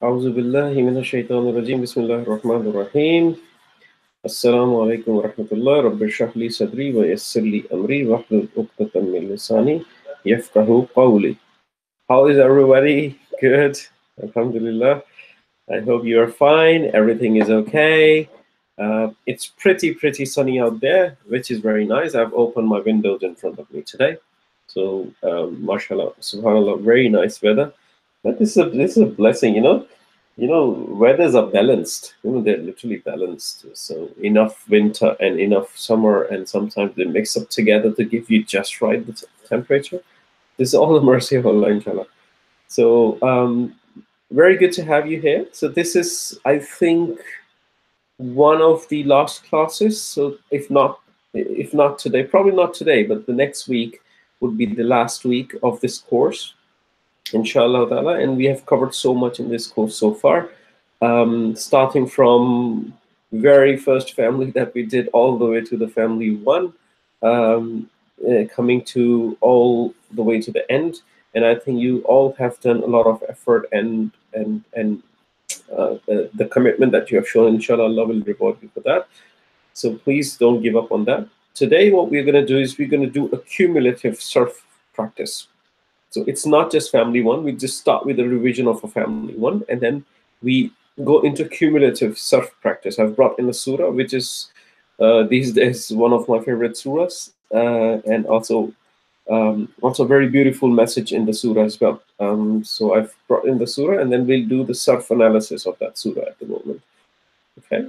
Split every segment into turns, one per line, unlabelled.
أعوذ بالله من الشيطان الرجيم بسم الله الرحمن الرحيم السلام عليكم ورحمة الله رب اشرح لي صدري ويسر لي أمري واحلل عقدة من لساني يفقهوا قولي. How is everybody? Good. Alhamdulillah. I hope you are fine. Everything is okay. It's pretty sunny out there, which is very nice. I've opened my windows in front of me today. So, mashallah, subhanallah, very nice weather. But this is a blessing, you know. Weathers are balanced. They're literally balanced. So enough winter and enough summer, and sometimes they mix up together to give you just right the temperature. This is all the mercy of Allah, inshallah. So very good to have you here. So this is, I think, one of the last classes. So if not today, probably not today, but the next week would be the last week of this course, inshallah ta'ala. And we have covered so much in this course so far, starting from very first family that we did all the way to the family one, coming to all the way to the end. And I think you all have done a lot of effort and the commitment that you have shown. Inshallah, Allah will reward you for that. So please don't give up on that. Today, what we're going to do is we're going to do a cumulative surf practice. So it's not just family one. We just start with a revision of a family one, and then we go into cumulative surf practice. I've brought in a surah, which is these days one of my favorite surahs, and also a very beautiful message in the surah as well. So I've brought in the surah, and then we'll do the surf analysis of that surah at the moment. Okay,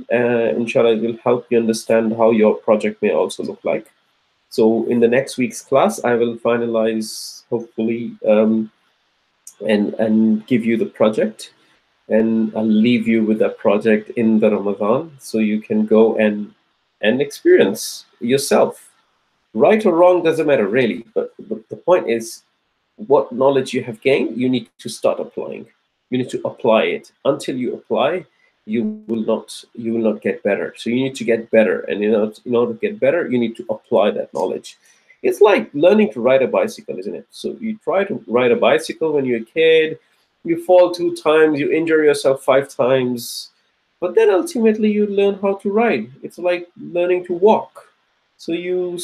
inshallah, it will help you understand how your project may also look like. So in the next week's class, I will finalize, hopefully, and give you the project, and I'll leave you with that project in the Ramadan, so you can go and experience yourself. Right or wrong doesn't matter really, but the point is, what knowledge you have gained, you need to start applying. You need to apply it. Until you apply, you will not get better. So you need to get better, and in order to get better, you need to apply that knowledge. It's like learning to ride a bicycle, isn't it? So you try to ride a bicycle when you're a kid, you fall 2 times, you injure yourself 5 times, but then ultimately you learn how to ride. It's like learning to walk. So you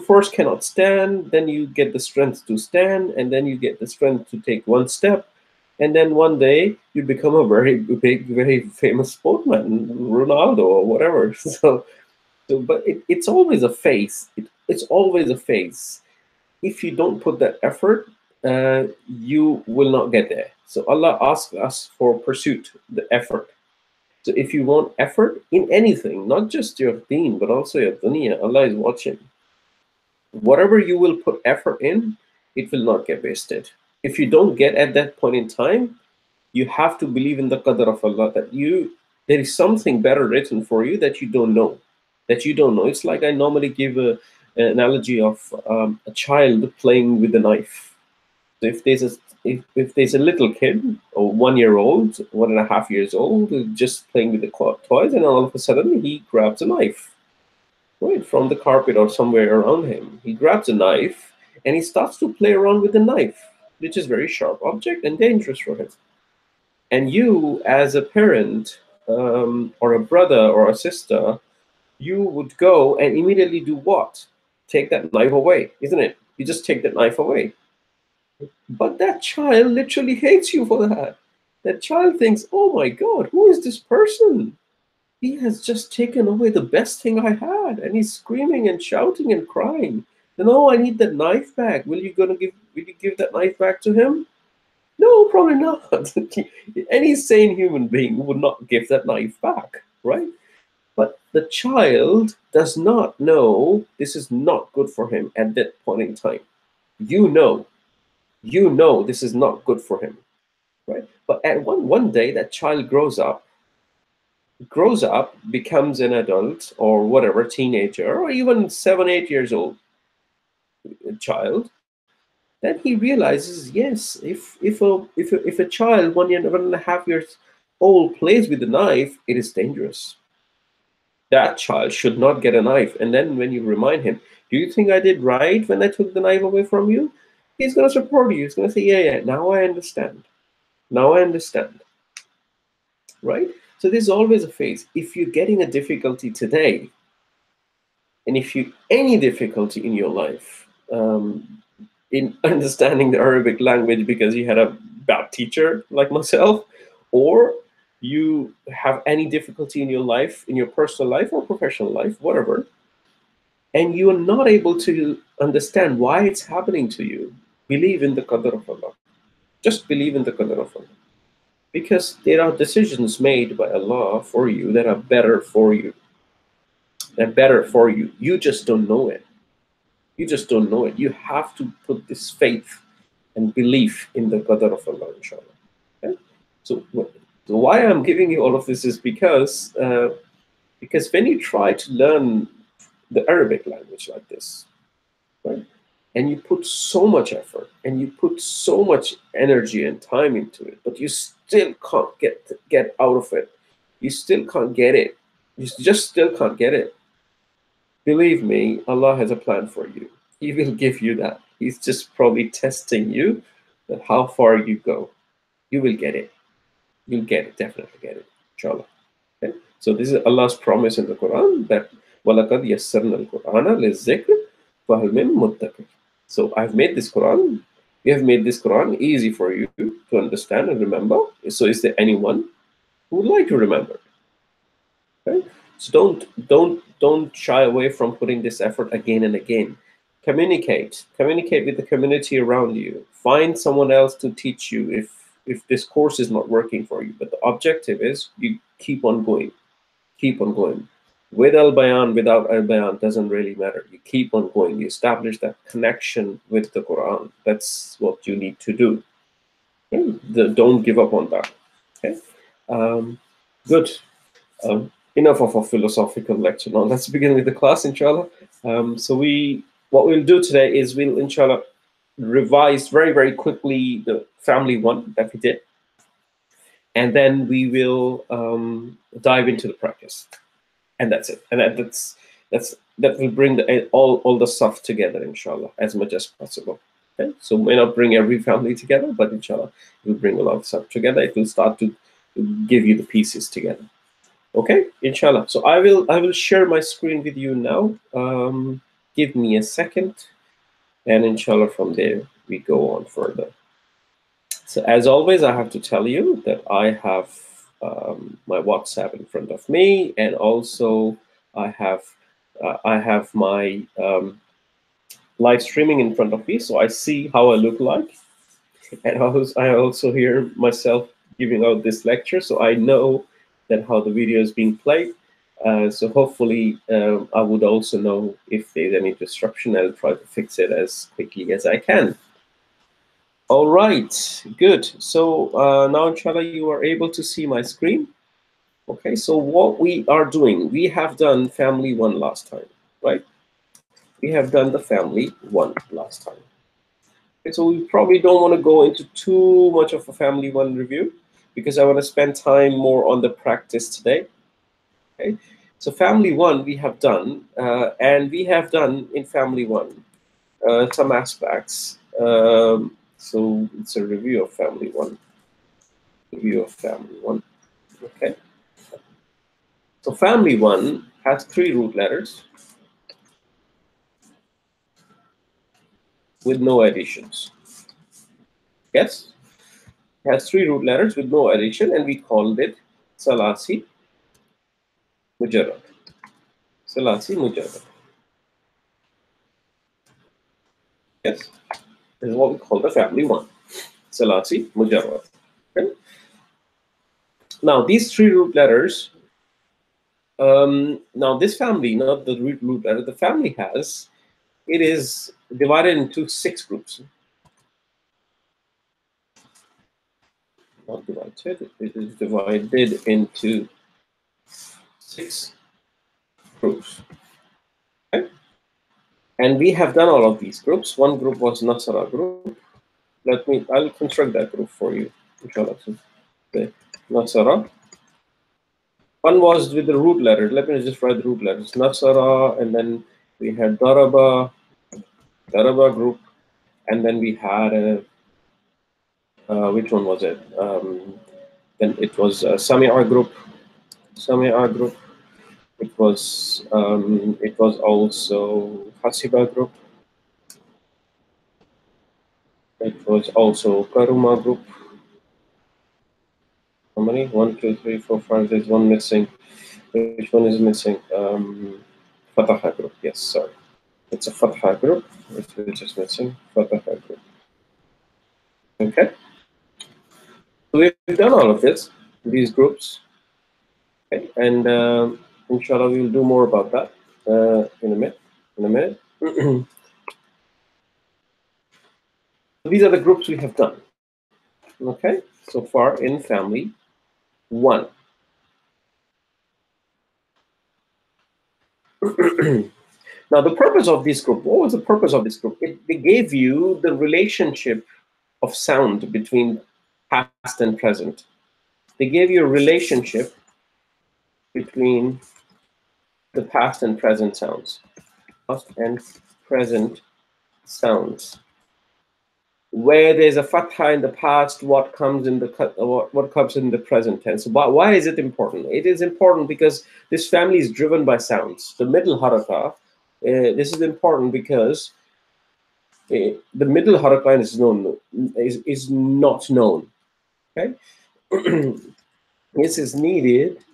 first cannot stand, then you get the strength to stand, and then you get the strength to take one step, and then one day you become a very big, very famous sportsman, Ronaldo or whatever. But it's always a phase. It's always a phase. If you don't put that effort, you will not get there. So Allah asks us for pursuit, the effort. So if you want effort in anything, not just your deen, but also your dunya, Allah is watching. Whatever you will put effort in, it will not get wasted. If you don't get at that point in time, you have to believe in the qadr of Allah, that there is something better written for you that you don't know. It's like I normally give an analogy of a child playing with a knife. So if there's a little kid, or 1 year old, 1.5 years old, who's just playing with the toys, and all of a sudden he grabs a knife, right, from the carpet or somewhere around him. He grabs a knife and he starts to play around with the knife, which is very sharp object and dangerous for him. And you, as a parent, or a brother or a sister, you would go and immediately do what? Take that knife away, isn't it? You just take that knife away. But that child literally hates you for that. That child thinks, oh my God, who is this person? He has just taken away the best thing I had, and he's screaming and shouting and crying. No, I need that knife back. Will you give that knife back to him? No, probably not. Any sane human being would not give that knife back, right? But the child does not know this is not good for him at that point in time. You know this is not good for him, right? But at one day, that child grows up, becomes an adult or whatever, teenager, or even 7, 8 years old child. Then he realizes, yes, if a child 1 year, 1.5 years old plays with a knife, it is dangerous. That child should not get a knife. And then when you remind him, do you think I did right when I took the knife away from you? He's going to support you. He's going to say, yeah, now I understand. Now I understand. right? So there's always a phase. If you're getting a difficulty today, and if you any difficulty in your life in understanding the Arabic language because you had a bad teacher like myself, or you have any difficulty in your life, in your personal life or professional life, whatever, and you are not able to understand why it's happening to you, believe in the qadr of Allah. Just believe in the qadr of Allah. Because there are decisions made by Allah for you that are better for you. They're better for you. You just don't know it. You just don't know it. You have to put this faith and belief in the qadr of Allah, inshallah. Okay? So, so why I'm giving you all of this is because when you try to learn the Arabic language like this, right? And you put so much effort and you put so much energy and time into it, but you still can't get out of it. You still can't get it. You just still can't get it. Believe me, Allah has a plan for you. He will give you that. He's just probably testing you that how far you go. You will get it. You'll get it, definitely get it, inshallah. Okay? So this is Allah's promise in the Quran that وَلَقَدْ يَسَّرْنَا الْقُرْآنَ لِلذِّكْرِ فَهَلْ مِن مُدَّكِرٍ. So I've made this Quran, we have made this Quran easy for you to understand and remember. So is there anyone who would like to remember? Okay? So don't shy away from putting this effort again and again. Communicate with the community around you. Find someone else to teach you if this course is not working for you. But the objective is you keep on going. Keep on going. With Al-Bayan, without Al-Bayan, doesn't really matter. You keep on going. You establish that connection with the Quran. That's what you need to do. Okay? Don't give up on that. Okay? Good. Enough of a philosophical lecture. Now let's begin with the class, inshallah. So what we'll do today is we'll, inshallah, revise very, very quickly the family one that we did. And then we will dive into the practice. And that's it. And that will bring all the stuff together, inshallah, as much as possible. Okay? So may not bring every family together, but inshallah, it will bring a lot of stuff together. It will start to give you the pieces together. Okay, inshallah. So I will share my screen with you now. Give me a second, and inshallah from there we go on further. So as always, I have to tell you that I have my WhatsApp in front of me, and also I have my live streaming in front of me, so I see how I look like, and I also hear myself giving out this lecture, so I know that how the video is being played. So hopefully I would also know if there's any disruption. I'll try to fix it as quickly as I can. All right, good. So now, inshallah, you are able to see my screen. Okay, so what we are doing, we have done family one last time, right? We have done the family one last time. Okay, so we probably don't want to go into too much of a family one review because I want to spend time more on the practice today. Okay, so family one we have done, and we have done in family one some aspects. So it's a review of family one. Review of family one. Okay. So family one has 3 root letters with no additions. Yes, it has 3 root letters with no addition, and we called it Salasi Mujarrad. Salasi Mujarrad. Yes, this is what we call the family one. Salasi Mujarrad. Okay. Now these 3 root letters. Now this family, not the root letter, the family it is divided into 6 groups. Not divided, it is divided into 6 groups. Okay? And we have done all of these groups. One group was Nasara group. I'll construct that group for you, inshallah. Okay. Nasara. One was with the root letters. Let me just write the root letters. Nasara, and then we had Daraba group, and then we had which one was it? Then it was Sami'a group. Sami'a group. It was also Hasiba group. It was also Karuma group. How many? 1, 2, 3, 4, 5. There's one missing. Which one is missing? Fataha group. Yes, sorry. It's a Fataha group, which is missing. Fataha group. Okay. So we've done all of this, these groups. Okay. And inshallah, we will do more about that in a minute. These are the groups we have done. Okay. So far in family 1. Now, the purpose of this group, what was the purpose of this group? It gave you the relationship of sound between past and present. They gave you a relationship between the past and present sounds. Past and present sounds. Where there's a fatha in the past, what comes in the what comes in the present tense. Why is it important? It is important because this family is driven by sounds. The middle haraka, this is important because the middle haraka is not known. Okay, this is needed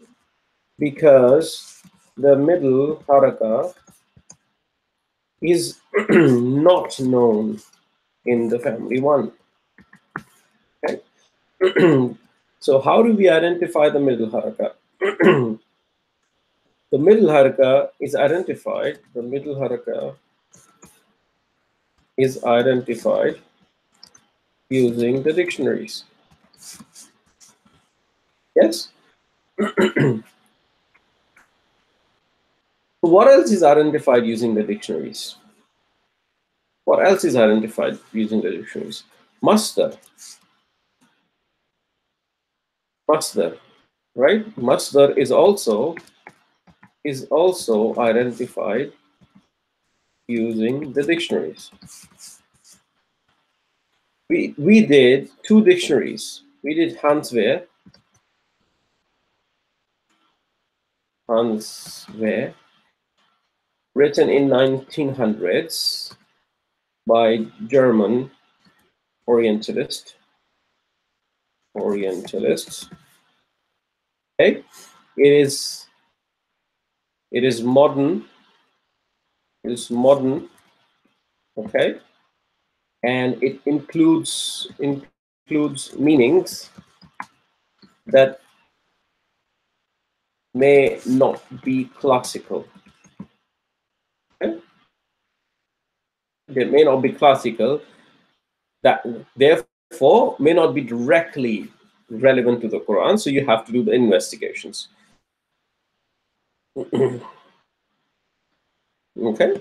because the middle haraka is not known in the family 1. Okay. So how do we identify the middle haraka? The middle haraka is identified. The middle haraka is identified using the dictionaries. Yes. What else is identified using the dictionaries? What else is identified using the dictionaries? Masdar. Masdar, right? Masdar is also identified using the dictionaries. We did 2 dictionaries. We did Hanswehr, written in 1900s by German Orientalists. Okay, it is modern. It is modern. Okay, and it includes meanings that may not be classical. Okay? They may not be classical. That therefore may not be directly relevant to the Quran. So you have to do the investigations. Okay,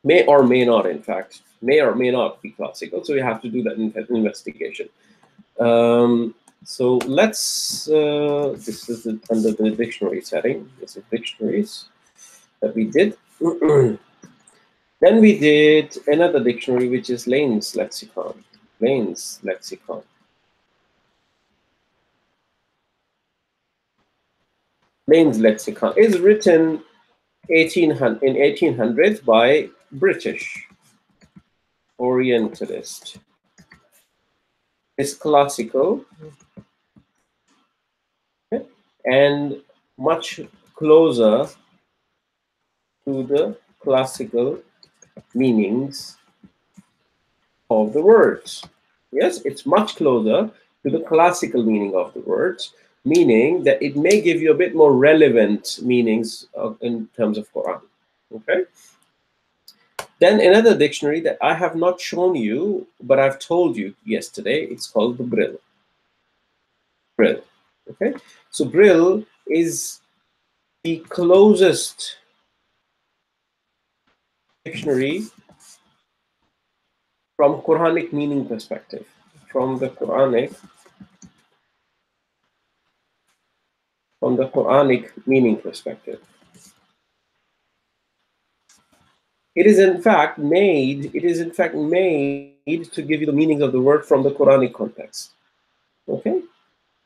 may or may not, in fact, may or may not be classical. So you have to do that investigation. So let's. This is under the dictionary setting. This is dictionaries that we did. Then we did another dictionary, which is Lane's lexicon. Lane's lexicon. Lane's lexicon is written in 1800s by British Orientalist. It's classical, okay, and much closer to the classical meanings of the words. Yes, it's much closer to the classical meaning of the words, meaning that it may give you a bit more relevant meanings in terms of Quran. Okay. Then another dictionary that I have not shown you, but I've told you yesterday, it's called the Brill. Brill. Okay. So Brill is the closest dictionary from Quranic meaning perspective. From the Quranic meaning perspective. It is in fact made to give you the meanings of the word from the Quranic context. Okay?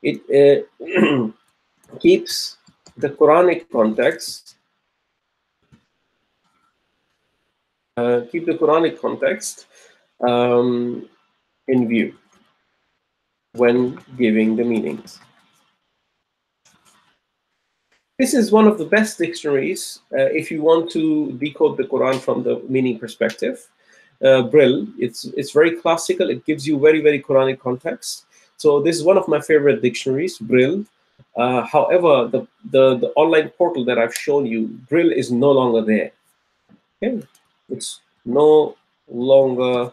It keeps the Quranic context, in view when giving the meanings. This is one of the best dictionaries if you want to decode the Quran from the meaning perspective. Brill, it's very classical. It gives you very Quranic context. So this is one of my favorite dictionaries, Brill. However, the online portal that I've shown you, Brill is no longer there. Okay, it's no longer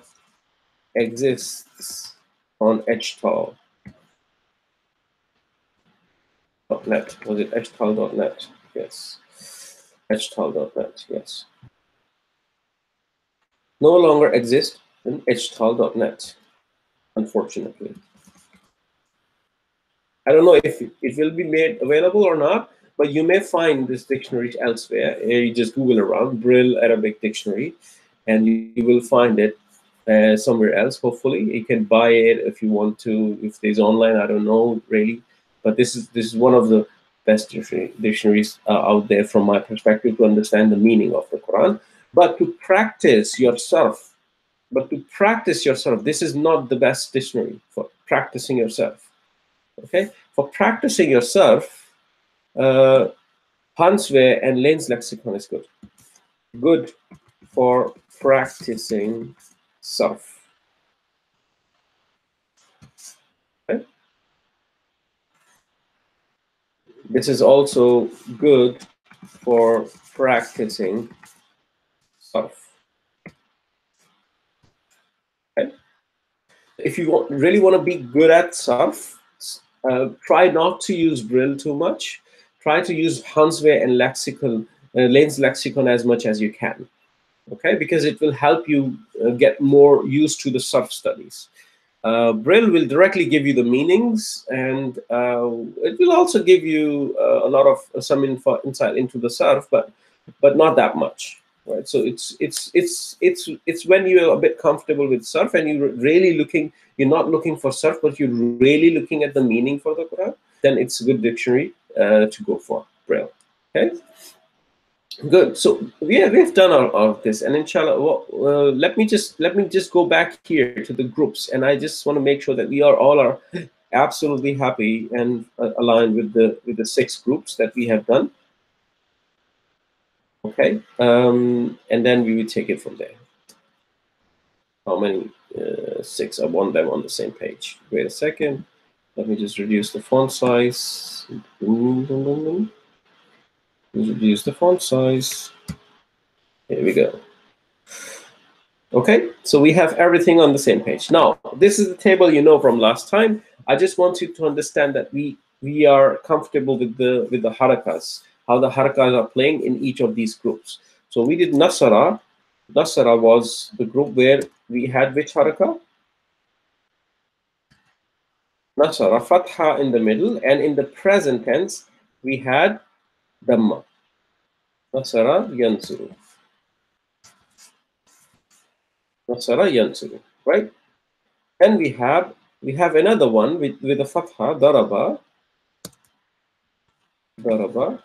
exists on edgetal.net. Was it edgetal.net? Yes. edgetal.net, yes. No longer exists in edgetal.net, unfortunately. I don't know if it will be made available or not, but you may find this dictionary elsewhere. You just Google around Brill Arabic Dictionary, and you will find it somewhere else. Hopefully, you can buy it if you want to. If there's online, I don't know really, but this is one of the best dictionaries out there from my perspective to understand the meaning of the Quran. But to practice your sarf, this is not the best dictionary for practicing yourself. Okay, for practicing yourself, Hansway and Lane's lexicon is good. Good for practicing surf. Okay? This is also good for practicing surf. Okay? If you really want to be good at surf, try not to use Brill too much. Try to use Hansway and Lane's lexicon as much as you can. Okay, because it will help you get more used to the surf studies. Brill will directly give you the meanings, and it will also give you a lot of some insight into the surf, but not that much, right? So it's when you're a bit comfortable with surf and you're not looking for surf, but you're really looking at the meaning for the Quran, then it's a good dictionary to go for, Brill. Okay. Good. So we've done all of this, and inshallah, let me just go back here to the groups, and I just want to make sure that we are absolutely happy and aligned with the 6 groups that we have done. Okay, and then we will take it from there. How many? 6. I want them on the same page. Wait a second. Let me just reduce the font size. Reduce the font size. Here we go. Okay, so we have everything on the same page. Now, this is the table you know from last time. I just want you to understand that we are comfortable with the harakas, how the harakas are playing in each of these groups. So we did Nasara. Nasara was the group where we had which haraka? Nasara, Fatha in the middle, and in the present tense, we had Dhamma. Nasara Yansuru. Nasara Yansuru, right? And we have another one with a Fatha, Daraba. Daraba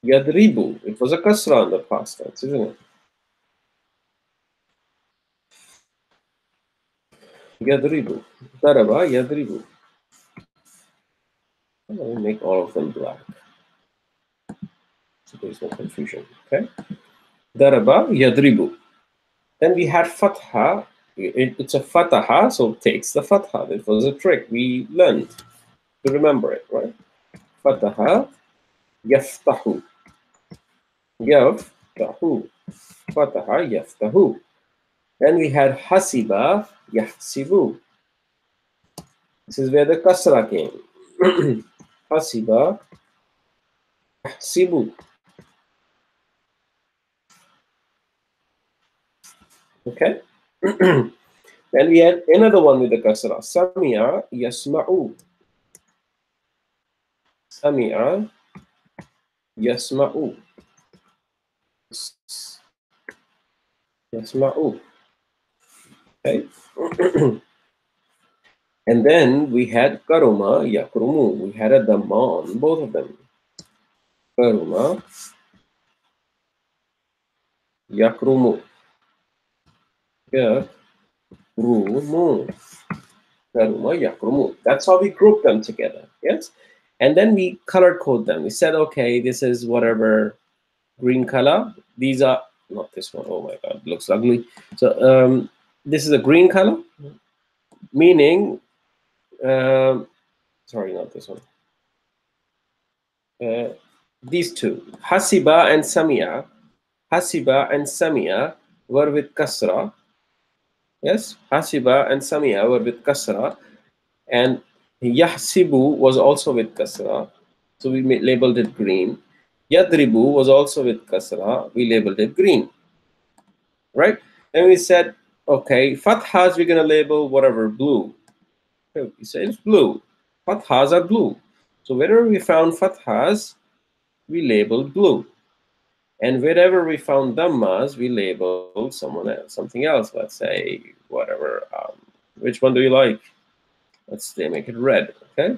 Yadribu. It was a kasra in the past tense, isn't it? Yadribu. Daraba Yadribu. Let me make all of them black, so there's no confusion. Okay. Daraba Yadribu. Then we had Fatha. It's a Fataha, so it takes the Fatha. It was a trick we learned to remember it, right? Fataha Yaftahu. Yaftahu. Fataha Yaftahu. Then we had Hasiba Yahsibu. This is where the kasra came. Hasiba Yahsibu. Okay. Then we had another one with the kasra. Sami'a Yasma'u. Sami'a Yasma'u. Yasma'u. Okay. And then we had karuma, yakrumu. We had a dhamma on both of them. Karuma, yakrumu. Yakrumu. Karuma, yakrumu. That's how we group them together. Yes? And then we color code them. We said, okay, this is whatever green color. These are not this one. Oh my god, it looks ugly. So this is a green color, meaning sorry, not this one. These two, hasiba and samia. Hasiba and samia were with kasra. Yes, hasiba and samia were with kasra, and yahsibu was also with kasra, so we labeled it green. Yadribu was also with kasra, we labeled it green. Right? And we said, okay, fathas we're gonna label whatever, blue. Okay, we say it's blue. Fathas are blue. So wherever we found fathas, we labeled blue. And wherever we found dhammas, we labeled something else. Let's say whatever. Which one do you like? Let's say make it red. Okay.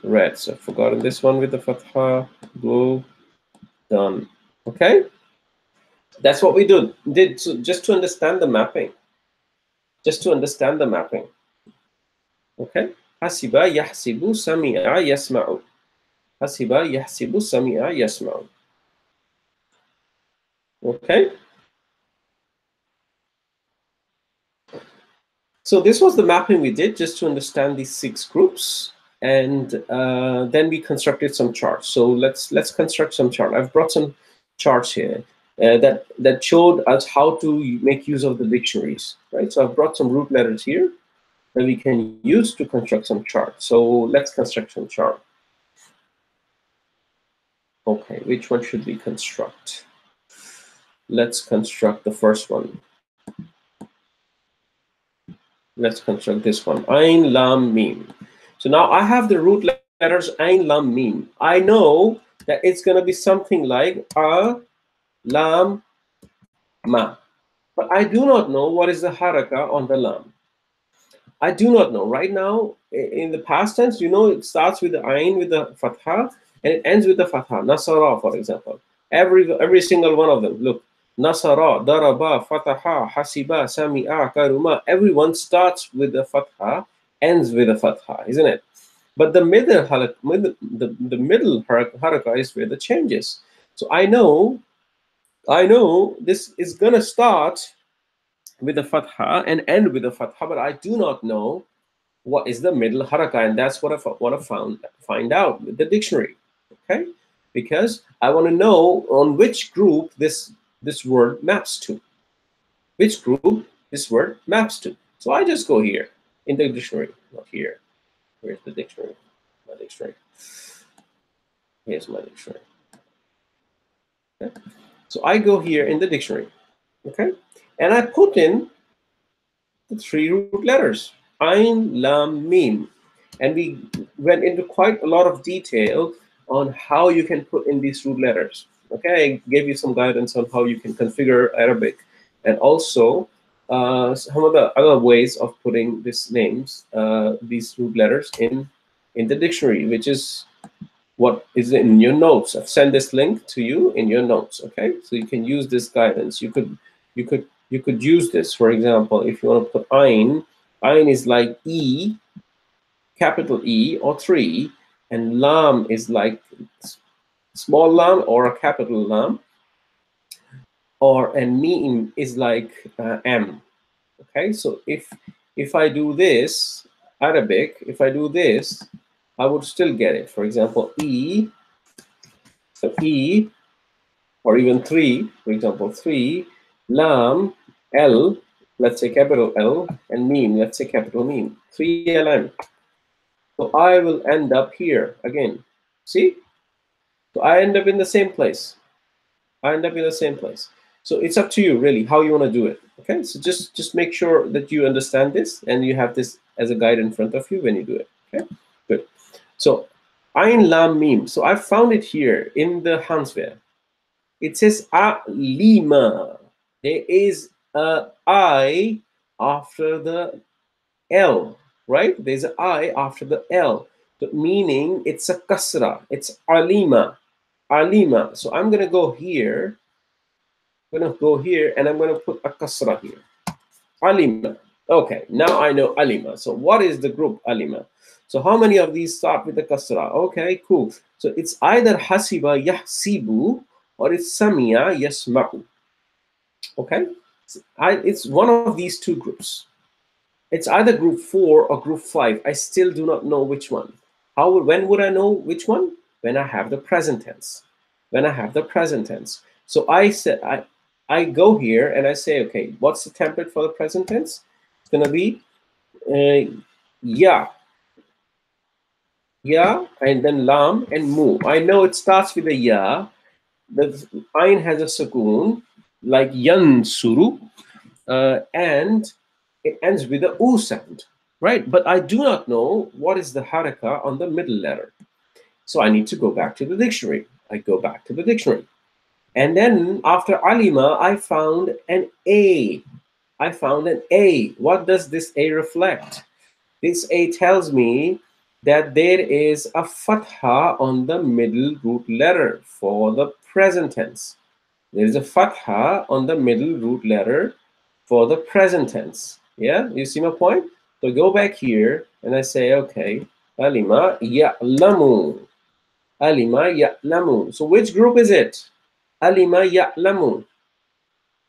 Red. So I've forgotten this one with the fatha. Blue. Done. Okay. That's what we did so just to understand the mapping. Just to understand the mapping. Okay. Hasiba yahsibu sami'a yasma'u. Hasiba yahsibu sami'a yasma'u. Okay. So this was the mapping we did just to understand these 6 groups, and then we constructed some charts. So let's construct some chart. I've brought some charts here that showed us how to make use of the dictionaries, right? So I've brought some root letters here that we can use to construct some charts. So let's construct some chart. Okay, which one should we construct? Let's construct the first one. Let's construct this one. Ain, Lam, Mim. So now I have the root letters Ain, Lam, Mim. I know that it's going to be something like A, Lam, Ma. But I do not know what is the haraka on the Lam. I do not know. Right now, in the past tense, you know, it starts with the Ain, with the Fatha, and it ends with the Fatha. Nasara, for example. Every single one of them. Look. Nasara, Daraba, Fataha, Hasiba, Sami'a, Karuma. Everyone starts with the Fatha, ends with a Fatha, isn't it? But the middle haraka is where the changes. So I know this is gonna start with a Fatha and end with a Fatha, but I do not know what is the middle haraka, and that's what I find out with the dictionary. Okay, because I want to know on which group this word maps to. Which group this word maps to. So I just go here in the dictionary, not here. Where's the dictionary? My dictionary. Here's my dictionary. Okay. So I go here in the dictionary. Okay, and I put in the 3 root letters, Ain, Lam, Mim. And we went into quite a lot of detail on how you can put in these root letters. Okay, I gave you some guidance on how you can configure Arabic, and also some of the other ways of putting these names, these root letters in the dictionary, which is what is in your notes. I've sent this link to you in your notes. Okay, so you can use this guidance. You could use this, for example, if you want to put Ain. Ain is like E, capital E or 3, and Lam is like small lam or a capital Lam, and Mim is like M. Okay, so if I do this Arabic, if I do this, I would still get it. For example, E, so E, or even 3, for example, 3, Lam, L, let's say capital L, and Mim, let's say capital Mim, 3LM. So I will end up here again. See? So I end up in the same place. I end up in the same place. So it's up to you, really, how you want to do it. Okay, so just make sure that you understand this and you have this as a guide in front of you when you do it. Okay, good. So Ain Lam Mim. So I found it here in the Hanswehr. It says Alima. There is a I after the L, right? There's an I after the L, so meaning it's a kasra. It's alima, alima. So I'm gonna go here. I'm gonna go here, and I'm gonna put a kasra here. Alima. Okay, now I know alima. So what is the group alima? So how many of these start with the kasra? Okay, cool. So it's either hasiba yahsibu or it's samia yasma'u. Okay, it's one of these two groups. It's either group 4 or group 5. I still do not know which one. When would I know which one? When I have the present tense. When I have the present tense. So I go here and I say, okay, what's the template for the present tense? It's gonna be ya, and then lam and mu. I know it starts with a ya. The ayn has a sukoon, like yansuru, and it ends with a u sound, right? But I do not know what is the haraka on the middle letter. So I need to go back to the dictionary. I go back to the dictionary. And then after alima, I found an A. I found an A. What does this A reflect? This A tells me that there is a fatha on the middle root letter for the present tense. There is a fatha on the middle root letter for the present tense. Yeah, you see my point? So go back here and I say, okay, alima ya'lamu. Alima ya'lamu. So which group is it? Alima ya'lamu.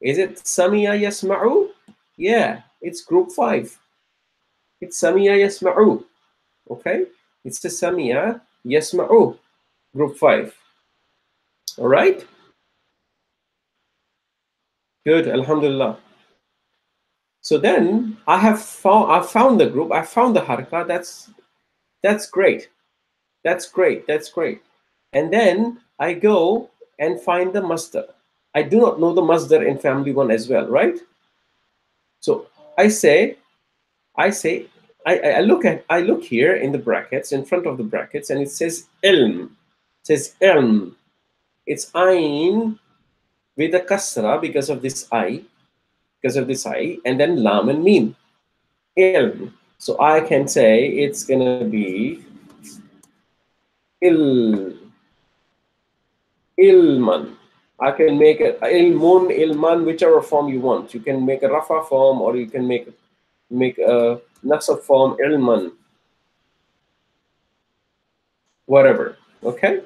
Is it Samiya yasma'u? Yeah, it's group 5. It's Samiya yasma'u. Okay? It's the Samiya yasma'u, group 5. All right? Good, alhamdulillah. So then I found the group, I found the harka. That's great. That's great. That's great. And then I go and find the masdar. I do not know the masdar in family 1 as well, right? So I look here in the brackets, in front of the brackets, and it says ilm. It says ilm. It's ayn with a kasra because of this I, and then lam and mim. Ilm. So I can say it's gonna be ilman. I can make it ilmun, ilman, whichever form you want. You can make a rafa form, or you can make a nasab form, ilman, whatever. Okay.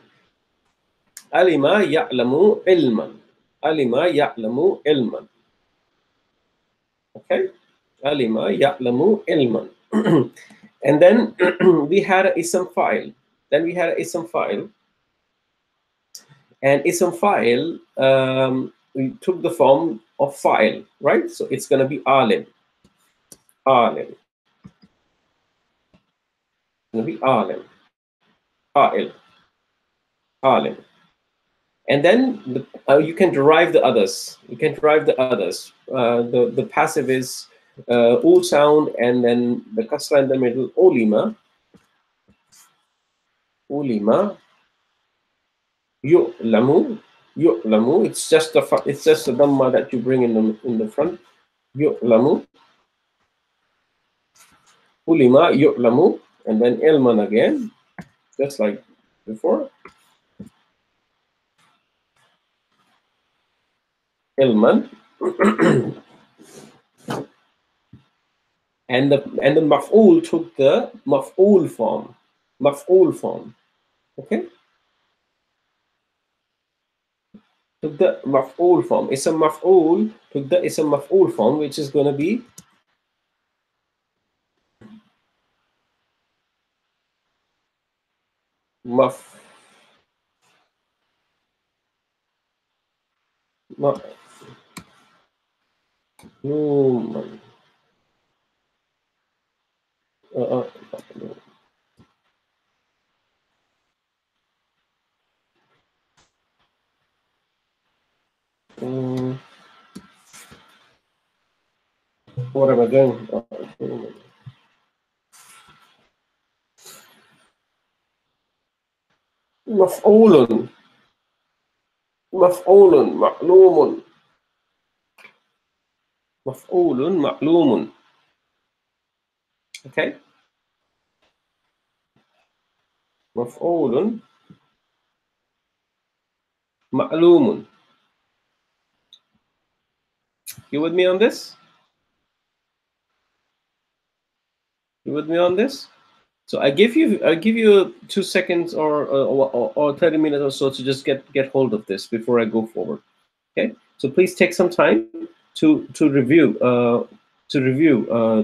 Alima ya'lamu ilman. Alima ya'lamu ilman. Okay. Alima ya'lamu ilman. And then we had a ism file. And ism file, we took the form of file, right? So it's going to be alim. Alim. It's going to be alim. Fa'il. Alim. And then you can derive the others. The passive is u sound, and then the kasra in the middle, ulima. Ulima. Yu'lamu. Yu'lamu. It's just a dhamma that you bring in the front. Yu'lamu. Ulima yu'lamu. And then ilman again, just like before. Ilman. and the maf'ul took the maf'ul form. Okay? Took the maf'ul form. Ism maf'ul took the ism maf'ul form, which is going to be maf'ul. What am I doing? Maf'ulun. Maf'ulun. Ma'lumun. Maf'ulun. Ma'lumun. Okay. مفعول معلوم. You with me on this? You with me on this? So I give you 2 seconds or 30 minutes or so to just get hold of this before I go forward. Okay. So please take some time to review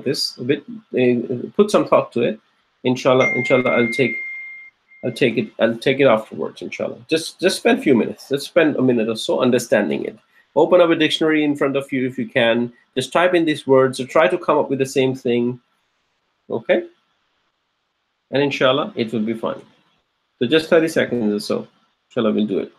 this a bit. Put some thought to it. Inshallah, I'll take it afterwards. Inshallah. Just spend a few minutes. Let's spend a minute or so understanding it. Open up a dictionary in front of you if you can. Just type in these words or try to come up with the same thing. Okay. And inshallah, it will be fine. So just 30 seconds or so. Inshallah, we'll do it.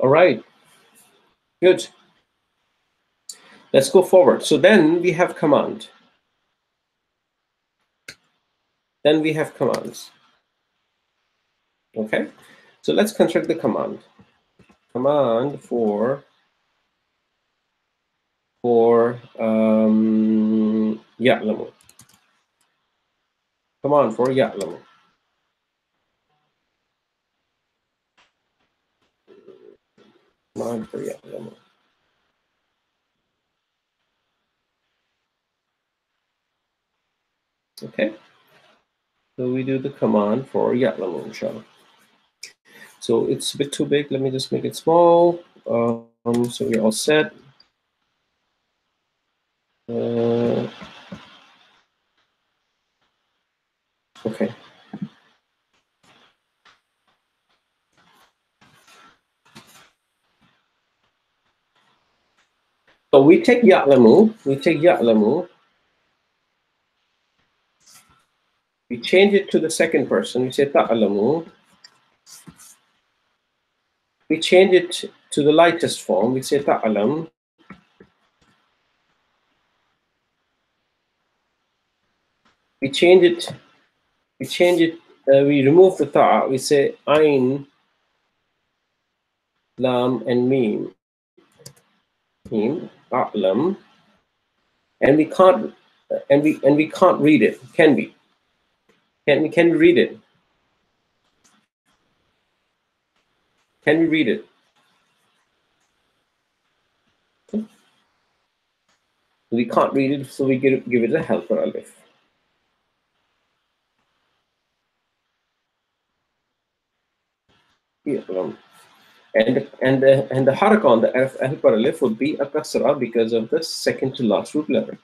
All right. Good. Let's go forward. So then we have command. Then we have commands. Okay. So let's construct the command. Command for ya'lamu. Command for ya'lamu. Command for ya'lamu. Okay. So we do the command for ya'lamu, inshallah. So it's a bit too big. Let me just make it small. So we're all set. Okay. So we take ya'lamu. We change it to the second person. We say ta'lamu. We change it to the lightest form. We say ta'lam. We change it. We remove the ta. We say ain, lam, and mim. Ta'lam. And we can't. And we can't read it. Can we? Can we read it? Can we read it? We can't read it, so we give it a helper alif. And the haraka on the helper alif would be a kasra because of the second to last root letter.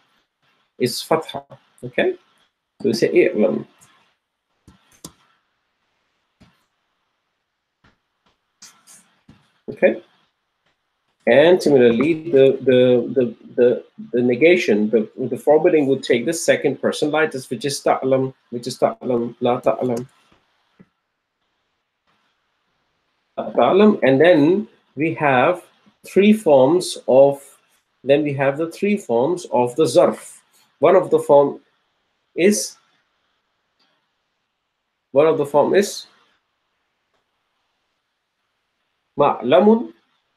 It's fatha. Okay? So we say i'lam. Okay? And similarly, the negation, the forbidding would take the second person lightest, which is ta'lam, la ta'lam. Ta'lam, and then we have three forms of, the three forms of the zarf. One of the form is ma'lamun,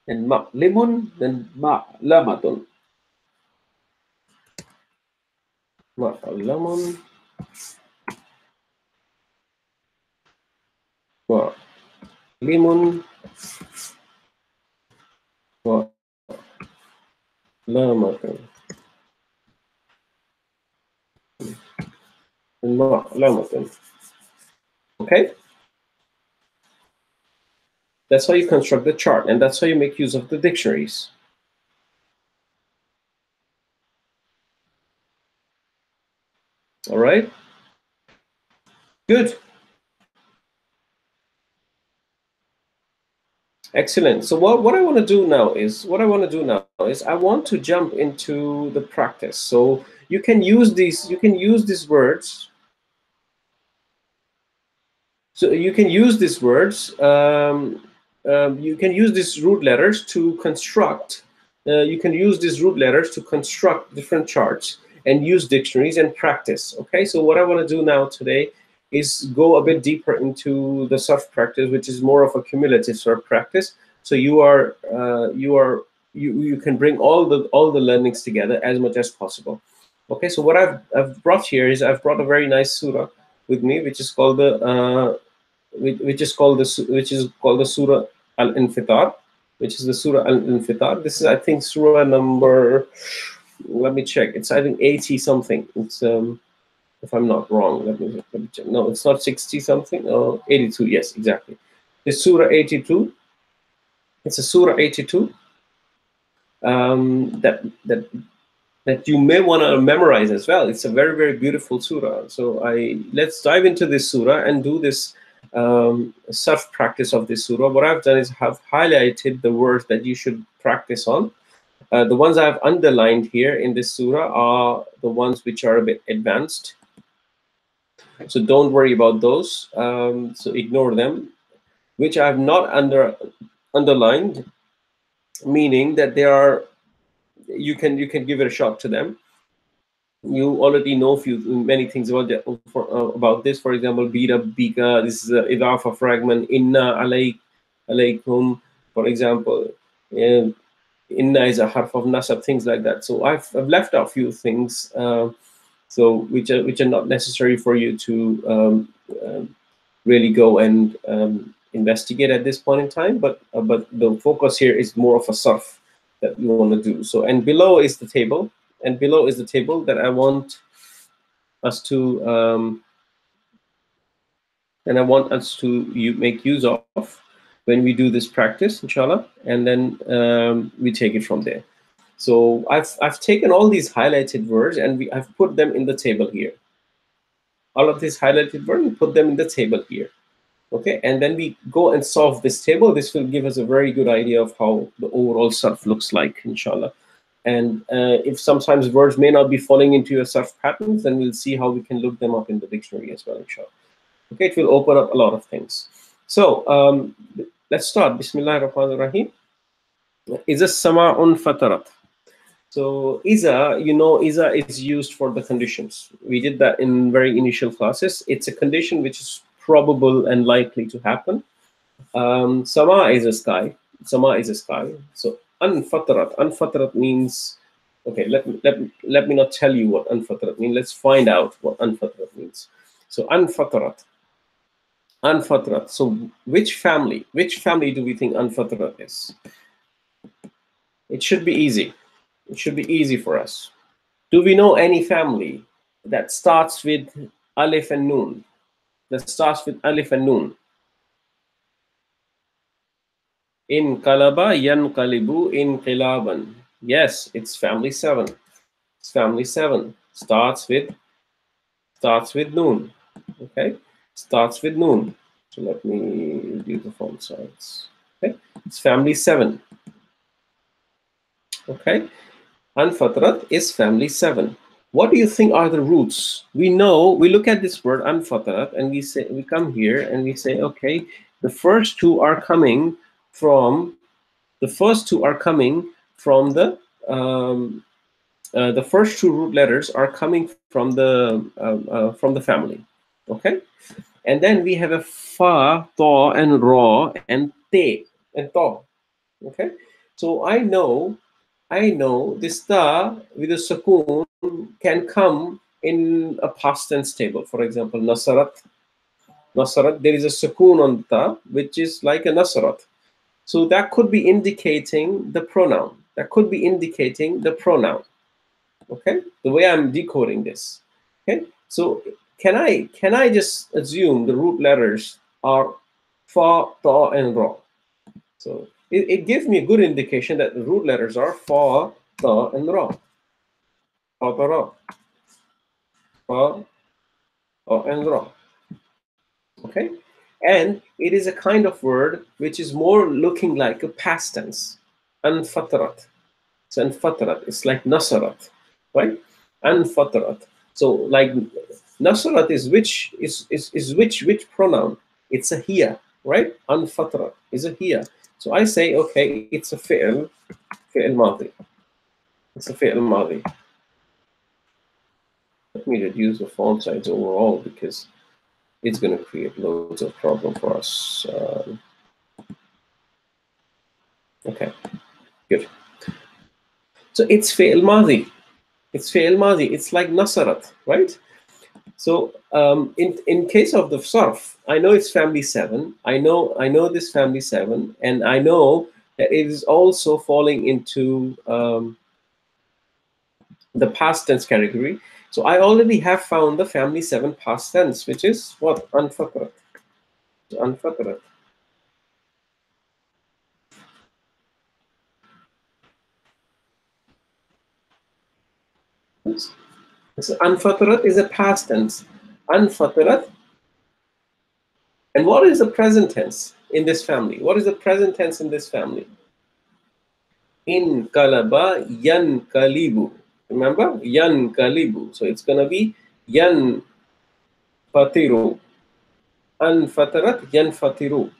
and ma'limun, then ma'lamatun. Ma'lamun, ma'limun, معلمة. معلمة. Okay, that's how you construct the chart, and that's how you make use of the dictionaries. All right, good, excellent. So what I want to do now is I want to jump into the practice. So you can use these words. So you can use these words. You can use these root letters to construct. You can use these root letters to construct different charts and use dictionaries and practice. Okay, so what I want to do now today is go a bit deeper into the Sarf practice, which is more of a cumulative Sarf practice. So you can bring all the learnings together as much as possible. Okay, so what I've brought here is I've brought a very nice surah with me, which is called the which is called the Surah Al-Infitar, which is the Surah Al-Infitar. This is, I think, Surah number. Let me check. It's, I think, 80 something. It's if I'm not wrong. Let me check. No, it's not 60 something. Oh, 82. Yes, exactly. It's Surah 82. It's a Surah 82 that you may want to memorize as well. It's a very, very beautiful surah. So let's dive into this surah and do this Sarf practice of this surah. What I've done is have highlighted the words that you should practice on. The ones I've underlined here in this surah are the ones which are a bit advanced. So don't worry about those. So ignore them. Which I have not underlined, meaning that they are, you can give it a shot to them. You already know many things about this. For example, bira, bika. This is a idafa fragment. Inna alaykum. For example, inna is a harf of nasab. Things like that. So I've left out a few things. So which are not necessary for you to really go and investigate at this point in time. But the focus here is more of a sarf that you want to do. So, and below is the table. And below is the table that I want us to make use of when we do this practice, inshallah, and then we take it from there. So I've taken all these highlighted words and I've put them in the table here. All of these highlighted words, we put them in the table here. Okay, and then we go and solve this table. This will give us a very good idea of how the overall Sarf looks like, inshallah. And if sometimes words may not be falling into your Sarf patterns, then we'll see how we can look them up in the dictionary as well, inshallah. Okay, it will open up a lot of things. So let's start. Bismillah ar-Rahman ar-Rahim. Iza sama'un fatarat. So Iza, Iza is used for the conditions. We did that in very initial classes. It's a condition which is probable and likely to happen. Sama is a sky. Sama is a sky. So Anfatarat. Anfatarat means, okay, let me not tell you what Anfatarat means. Let's find out what Anfatarat means. So Anfatarat. Anfatarat. So which family do we think Anfatarat is? It should be easy. It should be easy for us. Do we know any family that starts with Alif and Nun? That starts with Alif and Nun. Inqalaba yanqalibu inqilaban. Yes, it's family 7. It's family 7. Starts with Nun. Okay, starts with Nun. So let me do the font size. Okay, it's family 7. Okay, Anfatrat is family 7. What do you think are the roots? We look at this word Anfatrat and we come here and we say, okay, the first two are coming from the first two root letters are coming from the family. Okay, and then we have a fa, ta, and ra, and te, and ta. Okay, so I know this ta with a sukoon can come in a past tense table. For example, nasarat. There is a sukoon on ta, which is like a nasarat. So that could be indicating the pronoun. That could be indicating the pronoun. Okay, the way I'm decoding this. Okay, so can I just assume the root letters are fa, ta, and ra? So it gives me a good indication that the root letters are fa, ta, and ra. Fa, ta, ra. Fa, ta, and ra. Okay, and it is a kind of word which is more looking like a past tense. Anfatarat. So anfatarat. It's like nasarat, right? Anfatarat. So like nasarat is which pronoun? It's a hiya, right? Anfatarat is a hiya. So I say, okay, it's a fi'l madi. It's a fi'l madi. Let me reduce the font size overall because it's going to create loads of problem for us. Okay, good. So it's fi'l madi. It's fi'l madi. It's like nasarat, right? So in case of the sarf, I know it's family 7. I know this family 7, and I know that it is also falling into the past tense category. So I already have found the family 7 past tense, which is what? Anfatarat. Anfatarat. So anfatarat is a past tense. Anfatarat. And what is the present tense in this family? What is the present tense in this family? In kalaba yan kalibu. Remember? Yan kalibu. So it's going to be yan fatiru. Anfatarat yan fatiru.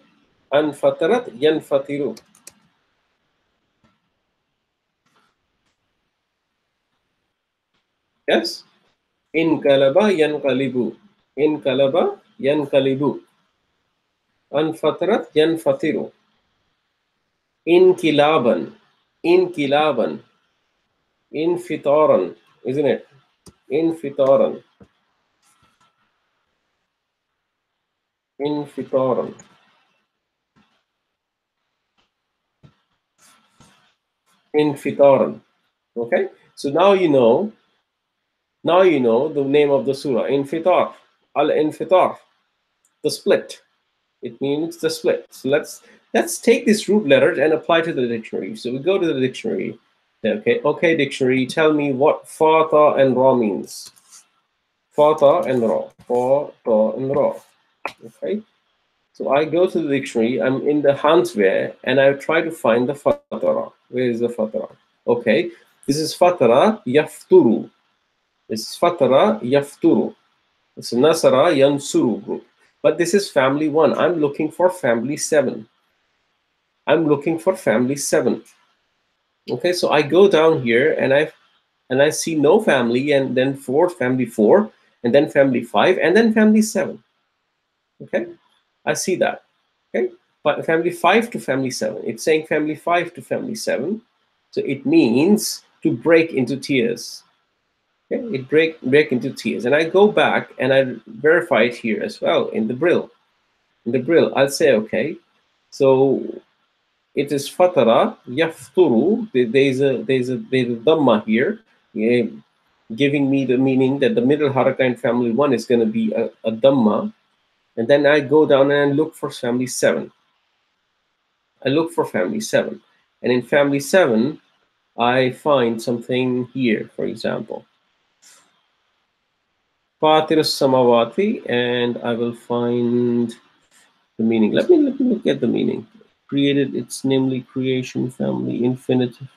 Anfatarat yan fatiru. Yes? In kalaba yan kalibu. In kalaba yan kalibu. Anfatarat yan fatiru. In kilaban. In kilaban. Infitaran. Isn't it? Infitaran. Infitaran. Infitaran. Okay? So now you know the name of the surah. Infitar. Al-Infitar. The split. It means the split. So let's take this root letters and apply to the dictionary. So we go to the dictionary. Okay, dictionary, tell me what fa, ta, and ra means. Fa, ta, and ra. Fa, ta, and ra. Okay. So I go to the dictionary, I'm in the Hanswehr, and I try to find the fatara. Where is the fatara? Okay, this is fatara yafturu. This is fatara yafturu. It's nasara yansuru group. But this is family 1. I'm looking for family 7. I'm looking for family 7. Okay, so I go down here and I see no family, and then family 4, and then family 5, and then family 7. Okay, I see that. Okay, but family 5 to family 7. It's saying family 5 to family 7. So it means to break into tears. Okay, it break into tears. And I go back and I verify it here as well in the Brill. In the Brill, I'll say, okay, so it is fatara yafturu. There's a dhamma here, giving me the meaning that the middle haraka in family 1 is going to be a dhamma. And then I go down and I look for family 7. I look for family 7. And in family 7, I find something here, for example. Fatir samawati, and I will find the meaning. Let me look at the meaning. Created, it's namely creation, family, infinitive.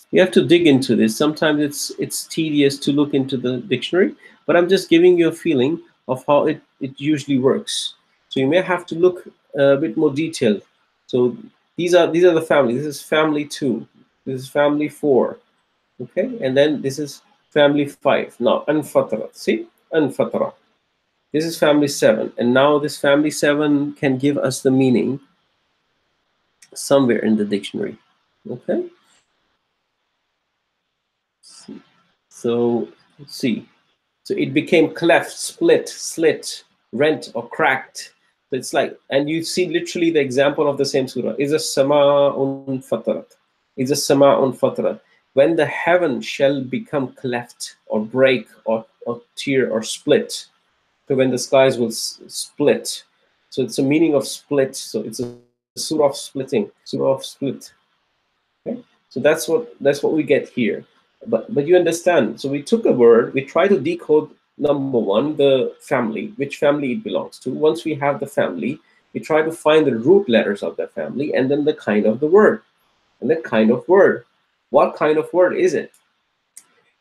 You have to dig into this. Sometimes it's tedious to look into the dictionary, but I'm just giving you a feeling of how it usually works. So you may have to look a bit more detailed. So these are the family. This is family 2. This is family 4. Okay, and then this is family 5. Now anfatara. See, anfatara. This is family 7, and now this family 7 can give us the meaning somewhere in the dictionary. Okay. So let's see. So it became cleft, split, slit, rent, or cracked. So it's like, and you see literally the example of the same surah. Is a sama'un fatarat. is a sama'un fatra. When the heaven shall become cleft or break or tear or split. So when the skies will split. So it's a meaning of split. So it's a surah of splitting, surah of split. Okay? So that's what we get here. But you understand. So we took a word, we try to decode number one, the family, which family it belongs to. Once we have the family, we try to find the root letters of that family and then the kind of the word. And the kind of word. What kind of word is it?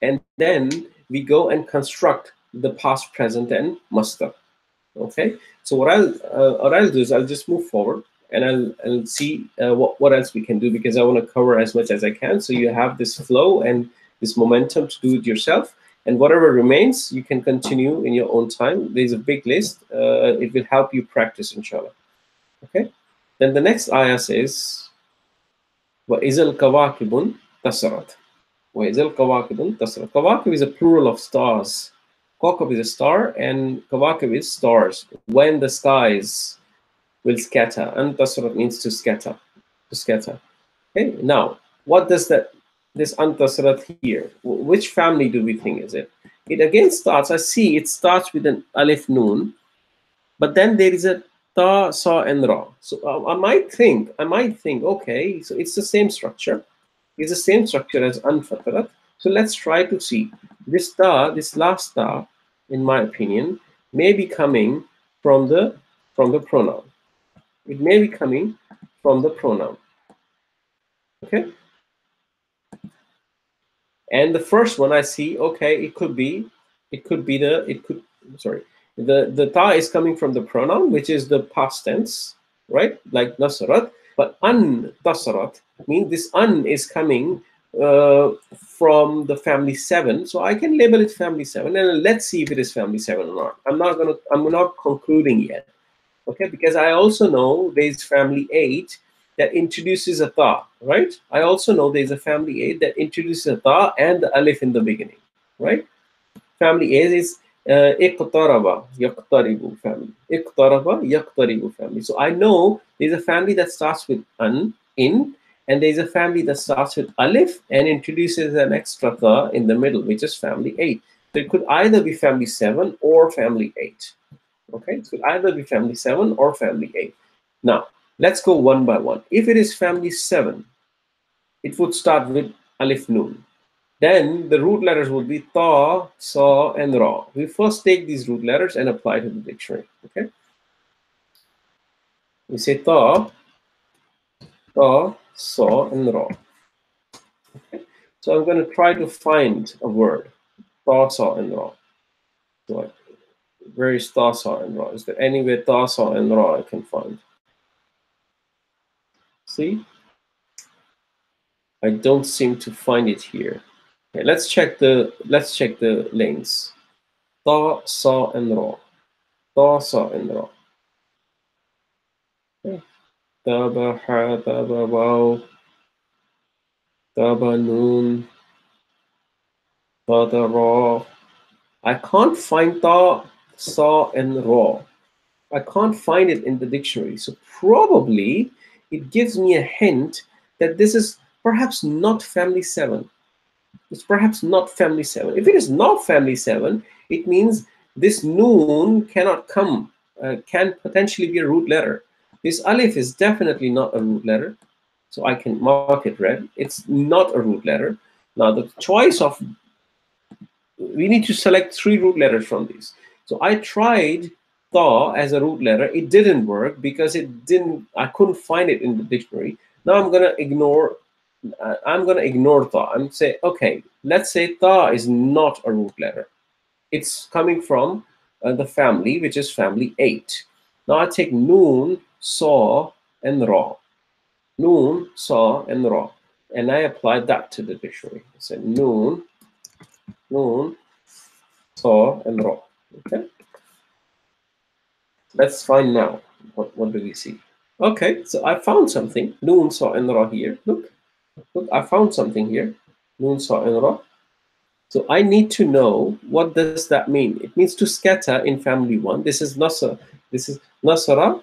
And then we go and construct the past, present, and masdar. Okay. So what I'll do is I'll just move forward and I'll see what else we can do, because I want to cover as much as I can. So you have this flow and this momentum to do it yourself. And whatever remains, you can continue in your own time. There's a big list. It will help you practice, inshallah. Okay. Then the next ayah says, وَإِذَا الْكَوَاكِبُ انْتَثَرَتْ. وَإِذَا الْكَوَاكِبُ انْتَثَرَتْ. Kawakib is a plural of stars. Kawkab is a star, and kawakib is stars. When the skies will scatter. Antasrat means to scatter. To scatter. Okay. Now, what does this antasrat here? Which family do we think is it? It again starts. I see it starts with an alif noon, but then there is a ta, sa, and ra. So I might think. Okay, so it's the same structure. It's the same structure as anfatarat. So let's try to see this ta, this last ta, in my opinion, may be coming from the pronoun. It may be coming from the pronoun. Okay. And the first one I see, okay, it could be the ta is coming from the pronoun, which is the past tense, right? Like nasarat. But tasarat means this is coming from the family 7. So I can label it family 7, and let's see if it is family 7 or not. I'm not concluding yet. Okay, because I also know there's family 8 that introduces a ta, right? I also know there's a family 8 that introduces a ta and the alif in the beginning, right? Family 8 is iqtaraba yaqtaribu family. Iqtaraba yaqtaribu family. So I know there's a family that starts with in, and there's a family that starts with alif and introduces an extra ta in the middle, which is family 8. So it could either be family 7 or family 8. Okay, it could either be family 7 or family 8. Now, let's go one by one. If it is family 7, it would start with alif noon. Then the root letters would be ta, sa, and ra. We first take these root letters and apply to the dictionary. Okay, we say ta, sa, and ra. Okay, so I'm going to try to find a word, ta, sa, and ra. So where is ta, sa, and ra? Is there anywhere ta, sa, and ra I can find? See, I don't seem to find it here. Okay, let's check the lanes. Ta, sa, and ra. Ta, sa, and ra. Okay. Taba, ha, taba, waw. Taba, noon. Ta, ra. I can't find ta, sa, and ra. I can't find it in the dictionary. So probably it gives me a hint that this is perhaps not family 7. It's perhaps not family 7. If it is not family 7, it means this noon cannot come, can potentially be a root letter. This alif is definitely not a root letter. So I can mark it red. It's not a root letter. Now the choice of, we need to select 3 root letters from these. So I tried ta as a root letter. It didn't work because I couldn't find it in the dictionary. Now I'm gonna ignore ta and say, okay, let's say ta is not a root letter. It's coming from the family, which is family 8. Now I take noon, sa, and ra. Noon, sa, and ra. And I apply that to the dictionary. I said noon, sa, and ra. Okay. Let's find now. What do we see? Okay, so I found something. Noon, sa, and ra here. Look, I found something here. Noon, sa, and ra. So I need to know, what does that mean? It means to scatter in family 1. This is Nasr. This is Nasara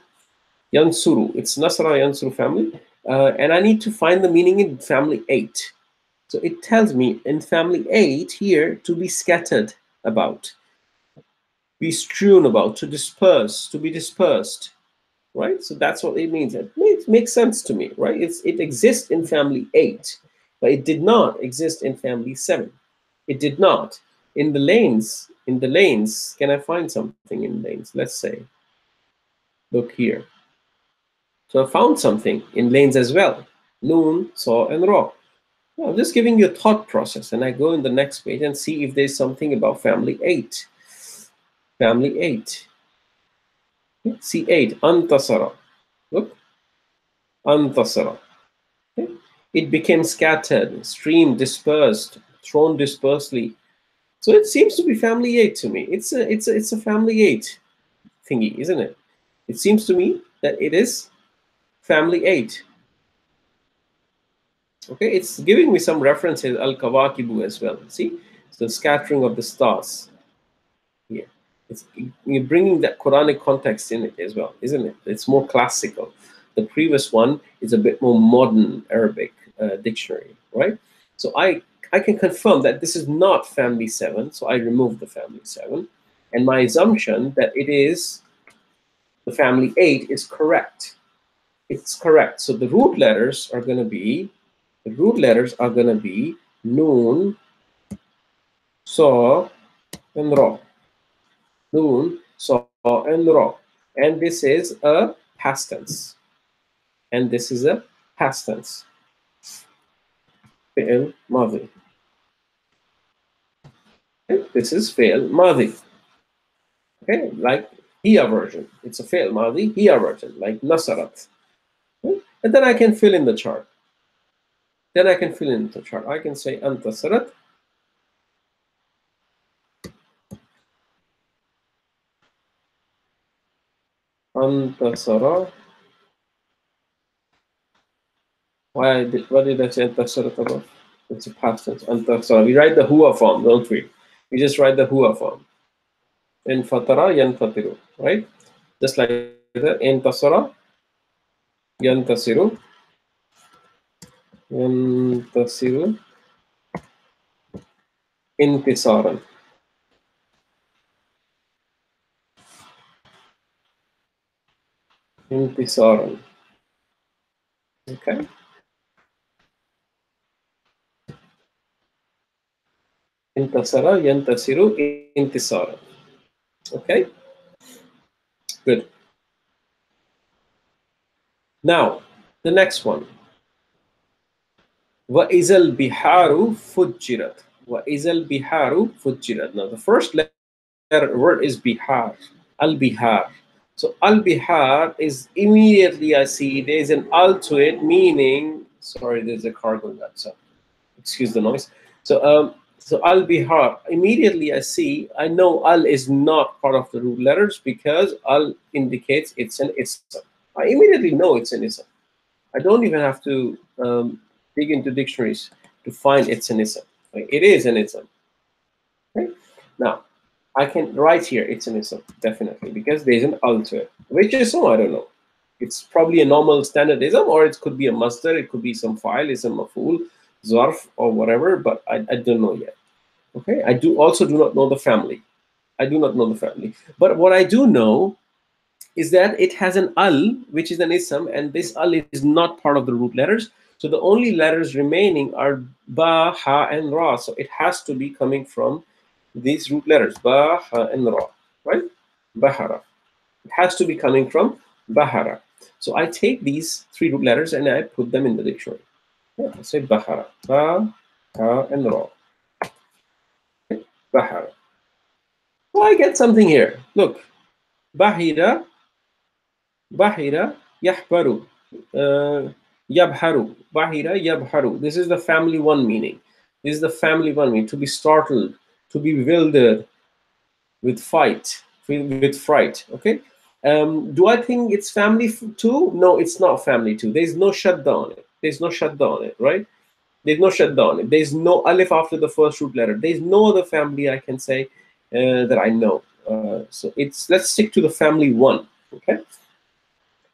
Yansuru. It's Nasara Yansuru family. and I need to find the meaning in family 8. So it tells me in family 8 here to be scattered about, be strewn about, to disperse, to be dispersed, right? So that's what it means. It makes sense to me, right? It exists in family 8, but it did not exist in family 7. It did not. In the lanes, can I find something in lanes? Let's say, look here. So I found something in lanes as well. Noon, saw, and raw. Well, I'm just giving you a thought process, and I go in the next page and see if there's something about family 8. Family 8. See 8, antasara. Look, antasara. Okay. It became scattered, streamed, dispersed, thrown dispersely. So it seems to be family 8 to me. It's a family 8 thingy, isn't it? It seems to me that it is family 8. Okay, it's giving me some references, al-kawakibu as well. See, it's the scattering of the stars here. It's you're bringing that Quranic context in it as well, isn't it? It's more classical. The previous one is a bit more modern Arabic dictionary, right? So I can confirm that this is not family 7, so I remove the family 7, and my assumption that it is the family 8 is correct. It's correct. So the root letters are going to be noon, saw, and ra. Noon, saw, and ra. And this is a past tense. And this is a past tense. Fi'l madhi. Okay? This is fi'l madhi. Okay, like hiya version. It's a fi'l madhi, hiya version, like nasarat. Okay? And then I can fill in the chart. I can say antasarat. Antasara. What did I say antasarat about? It's a past tense. Antasara. We write the huwa form, don't we? We just write the huwa form. In fatara yanfatiru, right? Just like that. Intasara yantasiru. Yantasiru intisaran. Intisaran. Okay. Intasara yantasiru intisaran. Okay. Good. Now, the next one. وَإِذَا الْبِحَارُ فُجِّرَتْ. وَإِذَا الْبِحَارُ فُجِّرَتْ. Now, the first word is bihar. Al-bihar. So al-bihar is immediately I see there's an al to it, meaning, sorry, there's a car going outside. Excuse the noise. So al-bihar, immediately I know al is not part of the root letters because al indicates it's an ism. I immediately know it's an ism. I don't even have to dig into dictionaries to find it's an ism. It is an ism. Okay? Now, I can write here it's an ism, definitely, because there's an al to it. Which ism? I don't know. It's probably a normal standard ism, or it could be a masdar, it could be some file, ism, maf'ul, zarf, or whatever, but I don't know yet. Okay, I do not know the family. I do not know the family. But what I do know is that it has an al, which is an ism, and this al is not part of the root letters. So the only letters remaining are ba, ha, and ra. So it has to be coming from these root letters, ba, ha, and ra, right? Bahara. It has to be coming from bahara. So I take these 3 root letters and I put them in the dictionary. Yeah, I say bahara, ba, ha, and ra. Okay? Bahara. So I get something here. Look, bahira, bahira, yahbaru, yabharu, bahira, yabharu. This is the family 1 meaning. This is the family 1 meaning, to be startled, to be bewildered, with fright. Okay. Do I think it's family 2? No, it's not family 2. There's no shutdown on it. Right? There's no shutdown on it. There's no alif after the first root letter. There's no other family I can say that I know. So let's stick to the family 1. Okay.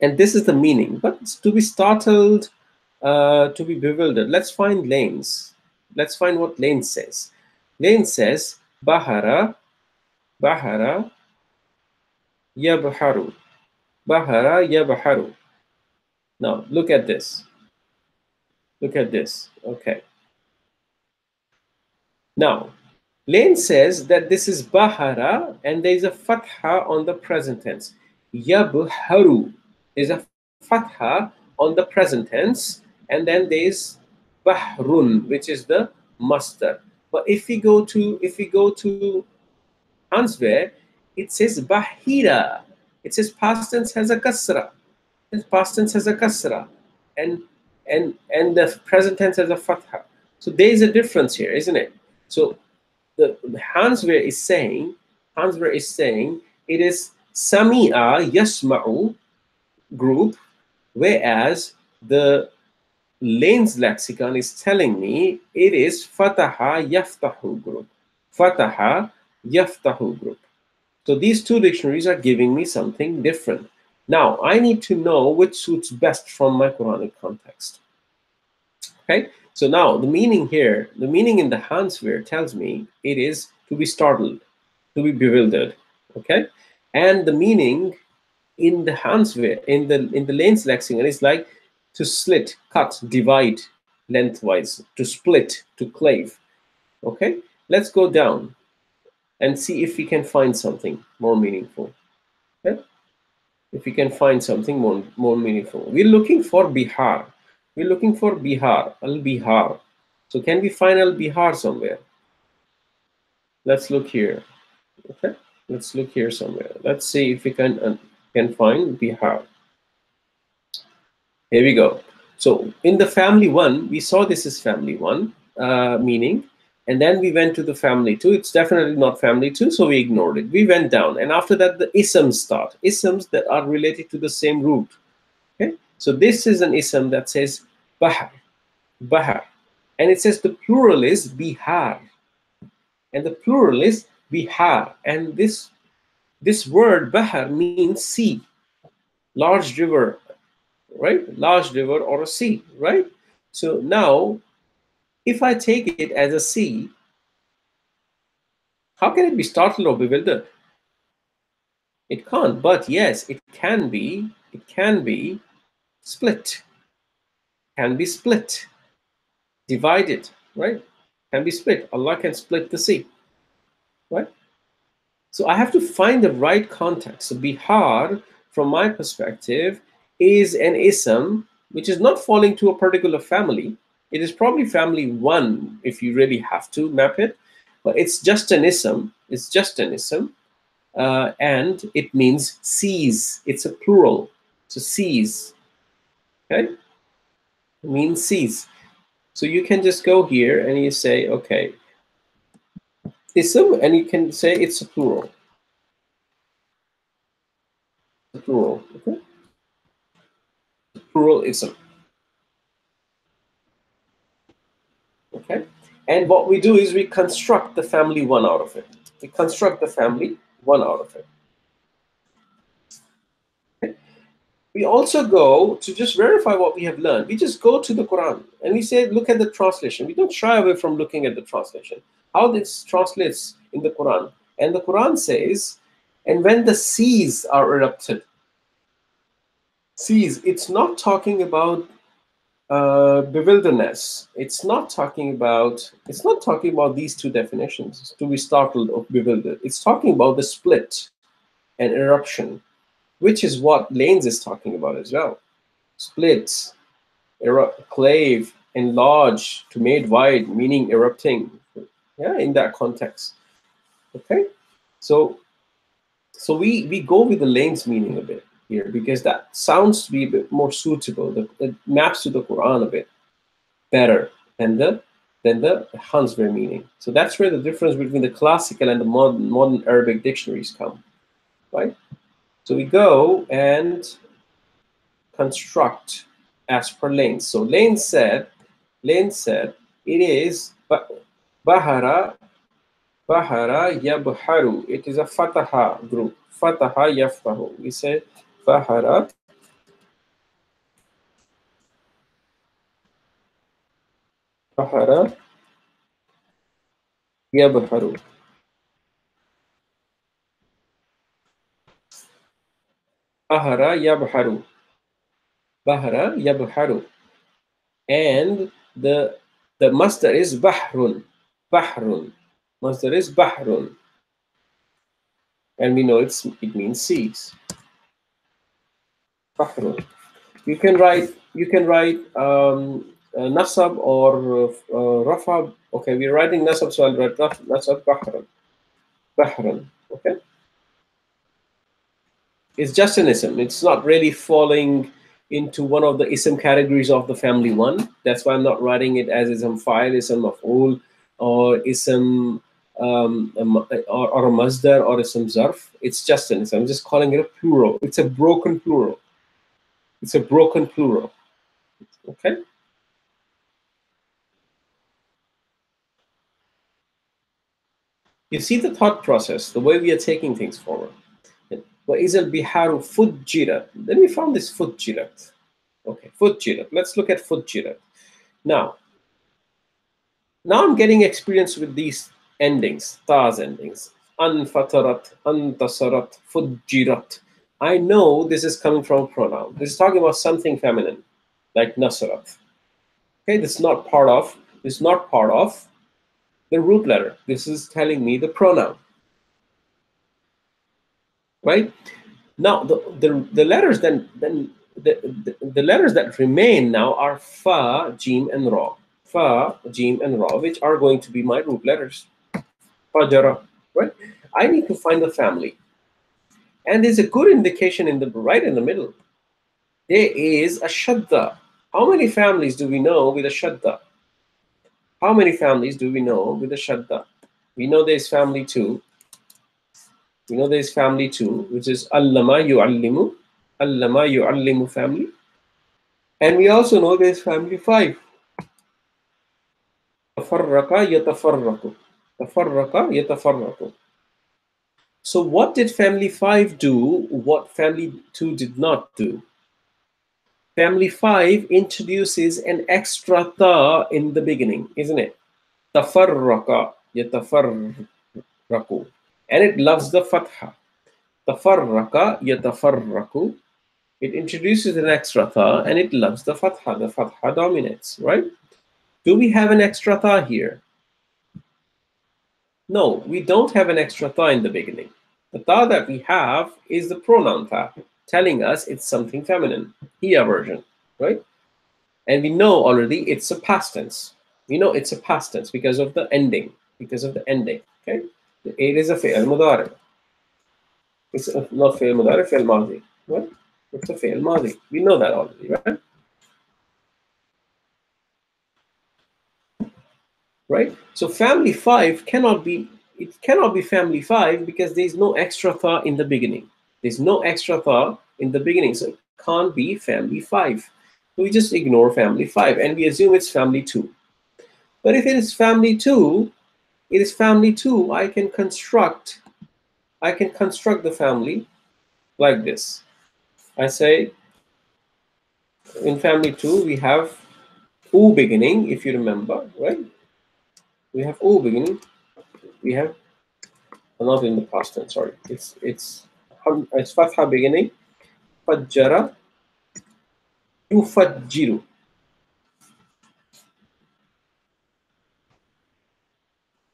And this is the meaning. But to be startled, to be bewildered. Let's find lanes. Let's find what lane says. Lane says bahara, bahara, yabharu, bahara, yabharu. Now look at this. Look at this. Okay. Now, Lane says that this is bahara and there is a fatha on the present tense. Yabharu is a fatha on the present tense, and then there is bahrun, which is the masdar. But if we go to Hansware, it says bahira. It says past tense has a kasra. His past tense has a kasra, and the present tense has a fatha. So there is a difference here, isn't it? So the Hansware is saying it is Sami'a Yasma'u group, whereas the Lane's lexicon is telling me it is Fataha Yaftahu group. Fataha Yaftahu group. So these two dictionaries are giving me something different. Now I need to know which suits best from my Quranic context. Okay, so now the meaning here, the meaning in the Hansware tells me it is to be startled, to be bewildered. Okay, and the meaning in the Hansware, in the Lane's lexicon, is like to slit, cut, divide lengthwise, to split, to clave. Okay, let's go down and see if we can find something more meaningful. Okay? If we can find something more meaningful. We're looking for Bihar. We're looking for Bihar, Al-Bihar. So can we find Al-Bihar somewhere? Let's look here. Okay, let's look here somewhere. Let's see if we can find Bihar. Here we go. So in the family one, we saw this is family one meaning, and then we went to the family two. It's definitely not family two, so we ignored it. We went down, and after that, the isms start. Isms that are related to the same root. Okay, so this is an ism that says bahar, bahar, and it says the plural is bihar, and the plural is bihar, and this word bahar means sea, large river, right? Large river or a sea, right? So now, if I take it as a sea, how can it be startled or bewildered? It can't, but yes, it can be. It can be split. Can be split, divided, right? Can be split. Allah can split the sea, right? So I have to find the right context. So Bihar, from my perspective, is an ism which is not falling to a particular family. It is probably family one if you really have to map it, but it's just an ism. It's just an ism, and it means seas. It's a plural. So seas, okay, it means seas. So you can just go here and you say, okay, ism, and you can say it's a plural. Plural, okay, plural ism. Okay, and what we do is we construct the family one out of it. We construct the family one out of it. Okay? We also go to just verify what we have learned. We just go to the Quran and we say, look at the translation. We don't shy away from looking at the translation, how this translates in the Quran. And the Quran says, and when the seas are erupted, seas, it's not talking about bewilderness. It's not talking about these two definitions, to be startled or bewildered. It's talking about the split and eruption, which is what Lanes is talking about as well. Split, clave, enlarge, to made wide, meaning erupting. Yeah, in that context. Okay, so we go with the Lanes meaning a bit here because that sounds to be a bit more suitable. It maps to the Quran a bit better than the Hansware meaning. So that's where the difference between the classical and the modern Arabic dictionaries come, right? So we go and construct as per Lane. So Lane said it is bahara, bahara yabharu. It is a fataha group. Fataha yaftahu. We say bahara bahara yabharu. Bahara yabharu. Bahara yabharu. And the masdar is bahrun. Bahrun. Masdar is bahrun. And we know it means seas. Bahrun. You can write nasab or rafa. Okay, we're writing nasab, so I'll write nasab bahran. Bahran. Okay, it's just an ism. It's not really falling into one of the ism categories of the family one. That's why I'm not writing it as ism fa'il, ism maf'ul, or ism or a masdar or ism zarf. It's just an ism. I'm just calling it a plural. It's a broken plural. It's a broken plural. Okay. You see the thought process, the way we are taking things forward. وَإِذَا الْبِحَارُ فُجِّرَتْ. Then we found this فُجِّرَتْ. Okay, فُجِّرَتْ. Let's look at فُجِّرَتْ. Now I'm getting experience with these endings, ta's endings. أَنْفَتَرَتْ, أَنْتَصَرَتْ, فُجِّرَتْ. I know this is coming from a pronoun. This is talking about something feminine, like nasarat. Okay, this is not part of the root letter. This is telling me the pronoun. Right? Now the letters the letters that remain now are fa, jim, and ra. Fa, jim, and ra, which are going to be my root letters. Fajara. Right? I need to find the family. And there's a good indication right in the middle. There is a shadda. How many families do we know with a shadda? How many families do we know with a shadda? We know there's family 2. We know there's family 2, which is allama yu'allimu. Allama yu'allimu family. And we also know there's family 5. Tafarraqa yatafarraqu. Tafarraqa yatafarraqu. So what did family 5 do? What family 2 did not do? Family 5 introduces an extra ta in the beginning, isn't it? Tafarraqa yatafarraqu. And it loves the fatha. Tafarraqa yatafarraqu. It introduces an extra tha and it loves the fatha. The fatha dominates, right? Do we have an extra tha here? No, we don't have an extra tha in the beginning. The tha that we have is the pronoun tha, telling us it's something feminine, hiya version, right? And we know already it's a past tense. We know it's a past tense because of the ending. Okay? It is a fi'l mudari. It's not fi'l mudari, fi'l madi. Right? It's a fi'l madi. We know that already, right? Right? So family 5 cannot be family 5 because there's no extra tha in the beginning. There's no extra tha in the beginning, so it can't be family 5. So we just ignore family 5 and we assume it's family 2. But if it is family 2, I can construct the family like this. I say in family 2 we have u beginning, if you remember, right? We have u beginning. We have not in the past tense. Sorry, it's fatha beginning. Fajjara yufajjiru.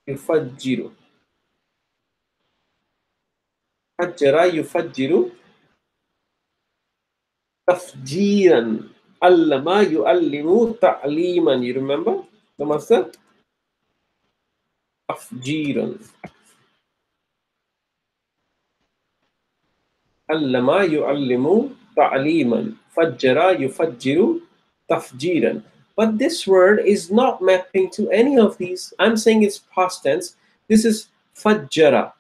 Yufajjiru. Fajjara yufajjiru. Tafjiran. Allama yu'allimu ta'liman. You remember the master? Tafjiran. Allama yu'allimu ta'liman. Fajjara yufajjiru tafjiran. But this word is not mapping to any of these. I'm saying it's past tense. This is fajjara.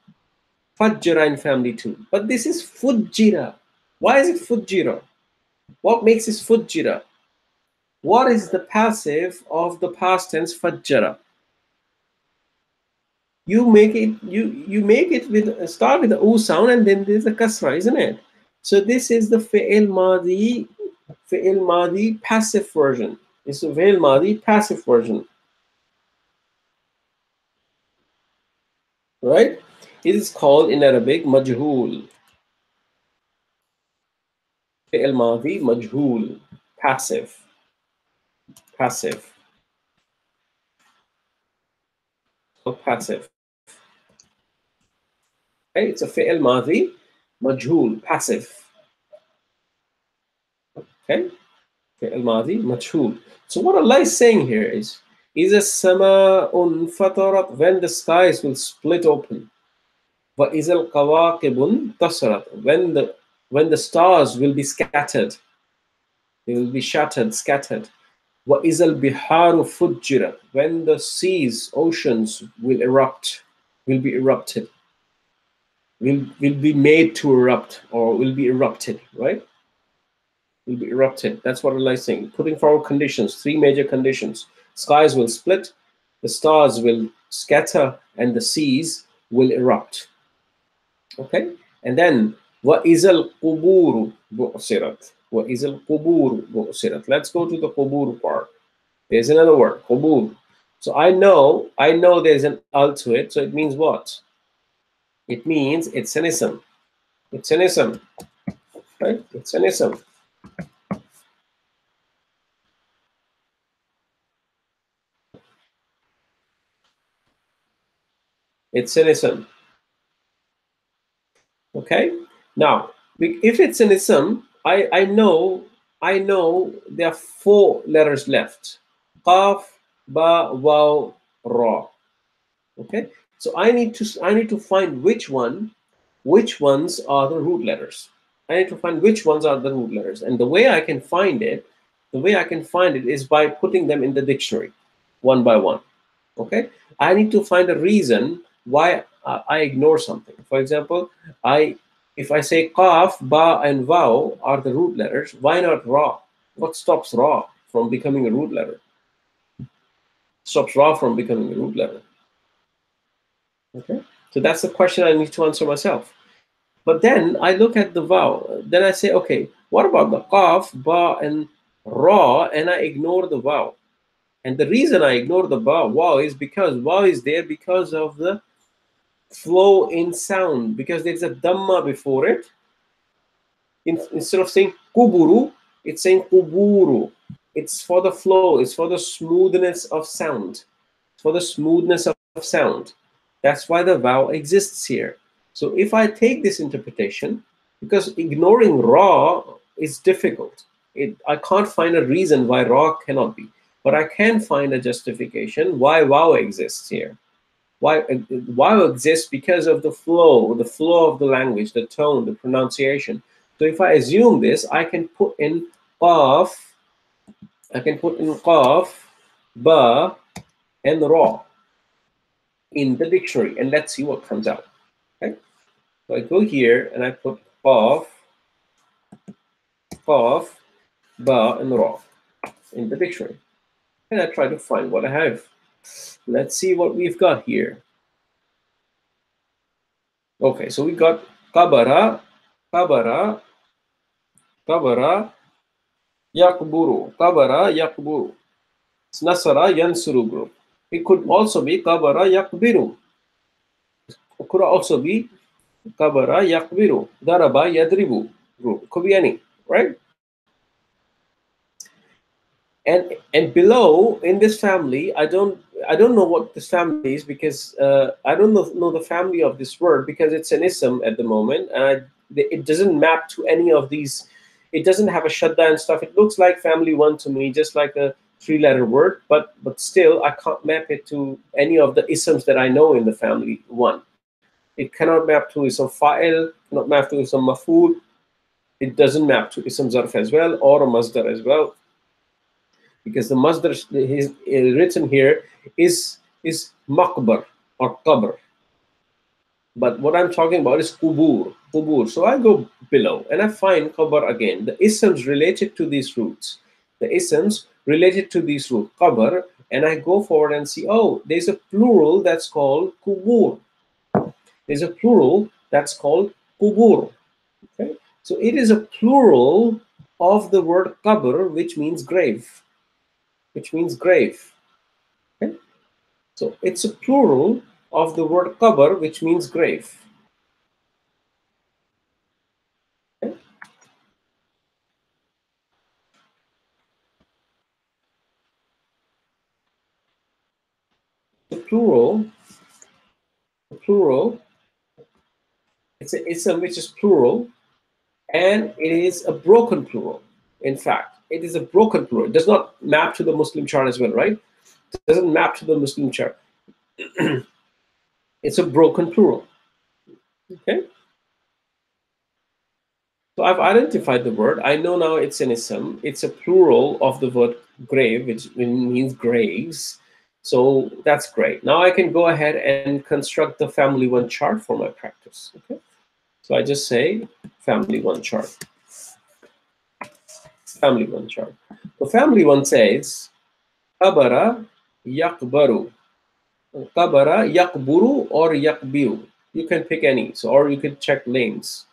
Fajjara in family 2. But this is fujjira. Why is it fujjira? What makes this fujjira? What is the passive of the past tense fajjara? You make it with start with the u sound and then there's a kasra, isn't it? So this is the fi'il madi passive version. It's a fi'il madi passive version. right? It is called in Arabic majhul. فعل ماضي مجهول, passive, passive, so passive. Okay, it's a فعل ماضي مجهول, passive. Okay, فعل ماضي مجهول. So what Allah is saying here is إذا السماء انفطرت, when the skies will split open. وإذا الكواكب انتصرت, when the stars will be scattered, they will be shattered, scattered. وَإِذَا الْبِحَارُ فُجِّرَتْ, when the seas, oceans will erupt, will be erupted, will be made to erupt, or will be erupted, right? Will be erupted. That's what Allah is saying. Putting forward conditions, three major conditions. Skies will split, the stars will scatter, and the seas will erupt. Okay? And then وَإِذَا الْقُبُورُ بُعْثِرَتْ, وَإِذَا الْقُبُورُ بُعْثِرَتْ. Let's go to the qubur part. There's another word, qubur. So I know there's an al to it. So it means what? It means it's an ism. It's an ism, right? It's an ism. It's an ism. Okay. Now, if it's an ism, I know there are four letters left. Qaf, ba, waw, ra. Okay. So I need to find which ones are the root letters. I need to find which ones are the root letters. And the way I can find it is by putting them in the dictionary one by one. Okay? I need to find a reason why I ignore something. For example, if I say qaf, ba, and waw are the root letters, why not ra? What stops ra from becoming a root letter? Stops ra from becoming a root letter. Okay? So that's the question I need to answer myself. But then I look at the vowel. Then I say, okay, what about the qaf, ba, and ra? And I ignore the vowel. And the reason I ignore the waw is because waw is there because of the flow in sound, because there's a dhamma before it. Instead of saying kuburu, it's saying kuburu. It's for the flow, it's for the smoothness of sound. For the smoothness of sound. That's why the vowel exists here. So if I take this interpretation, because ignoring ra is difficult, I can't find a reason why ra cannot be, but I can find a justification why waw exists here. Why waw exists because of the flow of the language, the tone, the pronunciation. So if I assume this, I can put in qaf, ba, and ra in the dictionary, and let's see what comes out. Okay, so I go here and I put qaf, ba, and ra in the dictionary, and I try to find what I have. Let's see what we've got here. Okay, so we got kabara, yakburu. It's nasara yansuru group. It could also be kabara yakbiru. It could also be kabara yakbiru, daraba yadribu group. It could be any, right? And below in this family, I don't know what this family is, because I don't know the family of this word, because it's an ism at the moment, and it doesn't map to any of these. It doesn't have a shadda and stuff. It looks like family one to me, just like a three-letter word, but still I can't map it to any of the isms that I know in the family one. It cannot map to ism fa'il, cannot map to ism maf'ul. It doesn't map to ism zarf as well, or a masdar as well, because the masdar is written here is maqbar or qabr. But what I'm talking about is qubur. So I go below and I find qabr again. The isms related to these roots. Qabr, and I go forward and see, oh, there's a plural that's called qubur. There's a plural that's called qubur. Okay? So it is a plural of the word qabr, which means grave. Okay? So it's a plural of the word qabr, which means grave. Okay? The plural, it's an ism which is plural, and it is a broken plural. In fact, it is a broken plural. It does not map to the Muslim chart as well, right? It doesn't map to the Muslim chart. It's a broken plural. Okay. So I've identified the word. I know now it's an ism. It's a plural of the word grave, which means graves. So that's great. Now I can go ahead and construct the family one chart for my practice. Okay. So I just say family one chart. Family one chart. The family one says kabara yakbaru. Kabara yakburu or yakbiru. You can pick any. So or you can check lanes.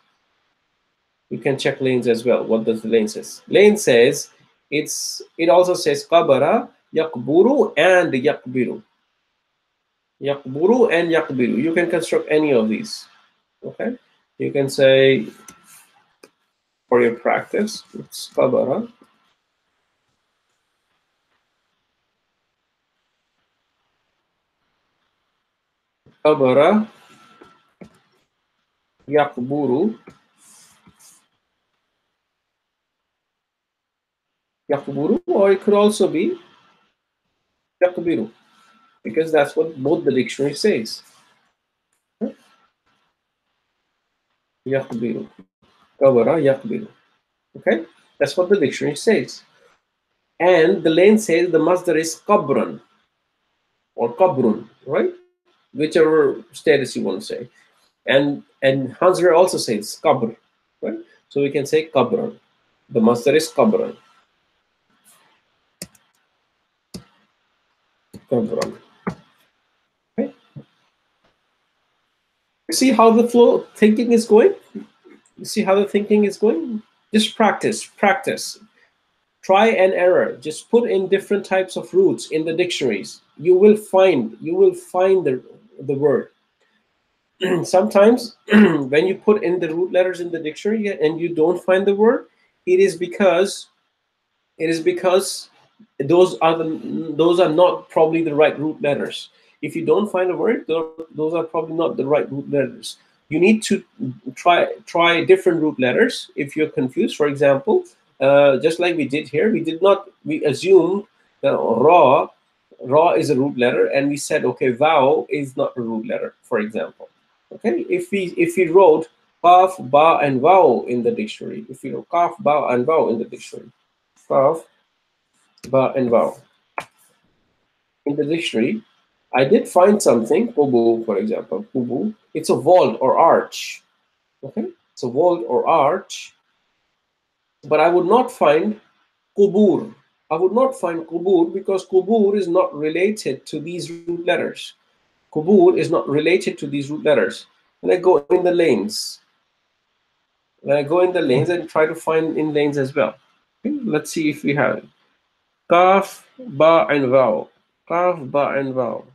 You can check lanes as well. What does the lane says? Lane says it also says kabara yakburu and yakbiru. Yakburu and yakbiru. You can construct any of these. Okay. You can say for your practice, it's kabara. Kabara yakburu. Yakburu, or it could also be yakbiru, because that's what both the dictionary says. Yakbiru. Kabara yakbiru. Okay, that's what the dictionary says. And the lane says the masdar is qabran or qabrun, right? Whichever status you want to say. And Hansra also says qabr, right? So we can say qabran. The masdar is qabran. Qabran. Okay. You see how the flow thinking is going? You see how the thinking is going? Just practice, practice. Try and error. Just put in different types of roots in the dictionaries. You will find the word. Sometimes when you put in the root letters in the dictionary and you don't find the word, it is because those are not probably the right root letters. If you don't find a word, those are probably not the right root letters. You need to try different root letters if you're confused. For example, just like we did here, we assumed that ra is a root letter, and we said, okay, vowel is not a root letter, for example. Okay, if we wrote kaf, ba, and vowel in the dictionary, if we wrote kaf, ba, and vowel in the dictionary, kaf, ba, and vowel in the dictionary, I did find something, kubu, for example, kubu. It's a vault or arch. Okay, it's a vault or arch, but I would not find kubur. I would not find kubur because kubur is not related to these root letters. Kubur is not related to these root letters. And I go in the lanes. When I go in the lanes and try to find in lanes as well. Okay, let's see if we have it. Kaf, ba, and vowel. Kaf, ba, and vowel.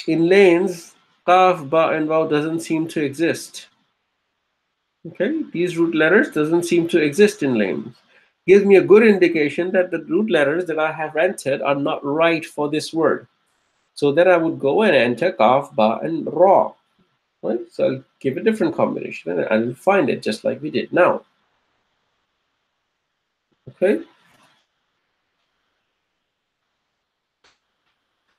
In lanes, kaf, ba, and vowel doesn't seem to exist. Okay, these root letters doesn't seem to exist in lanes. Gives me a good indication that the root letters that I have entered are not right for this word. So then I would go and enter kaf, ba, and ra. Right? So I'll give a different combination and I'll find it just like we did now. Okay.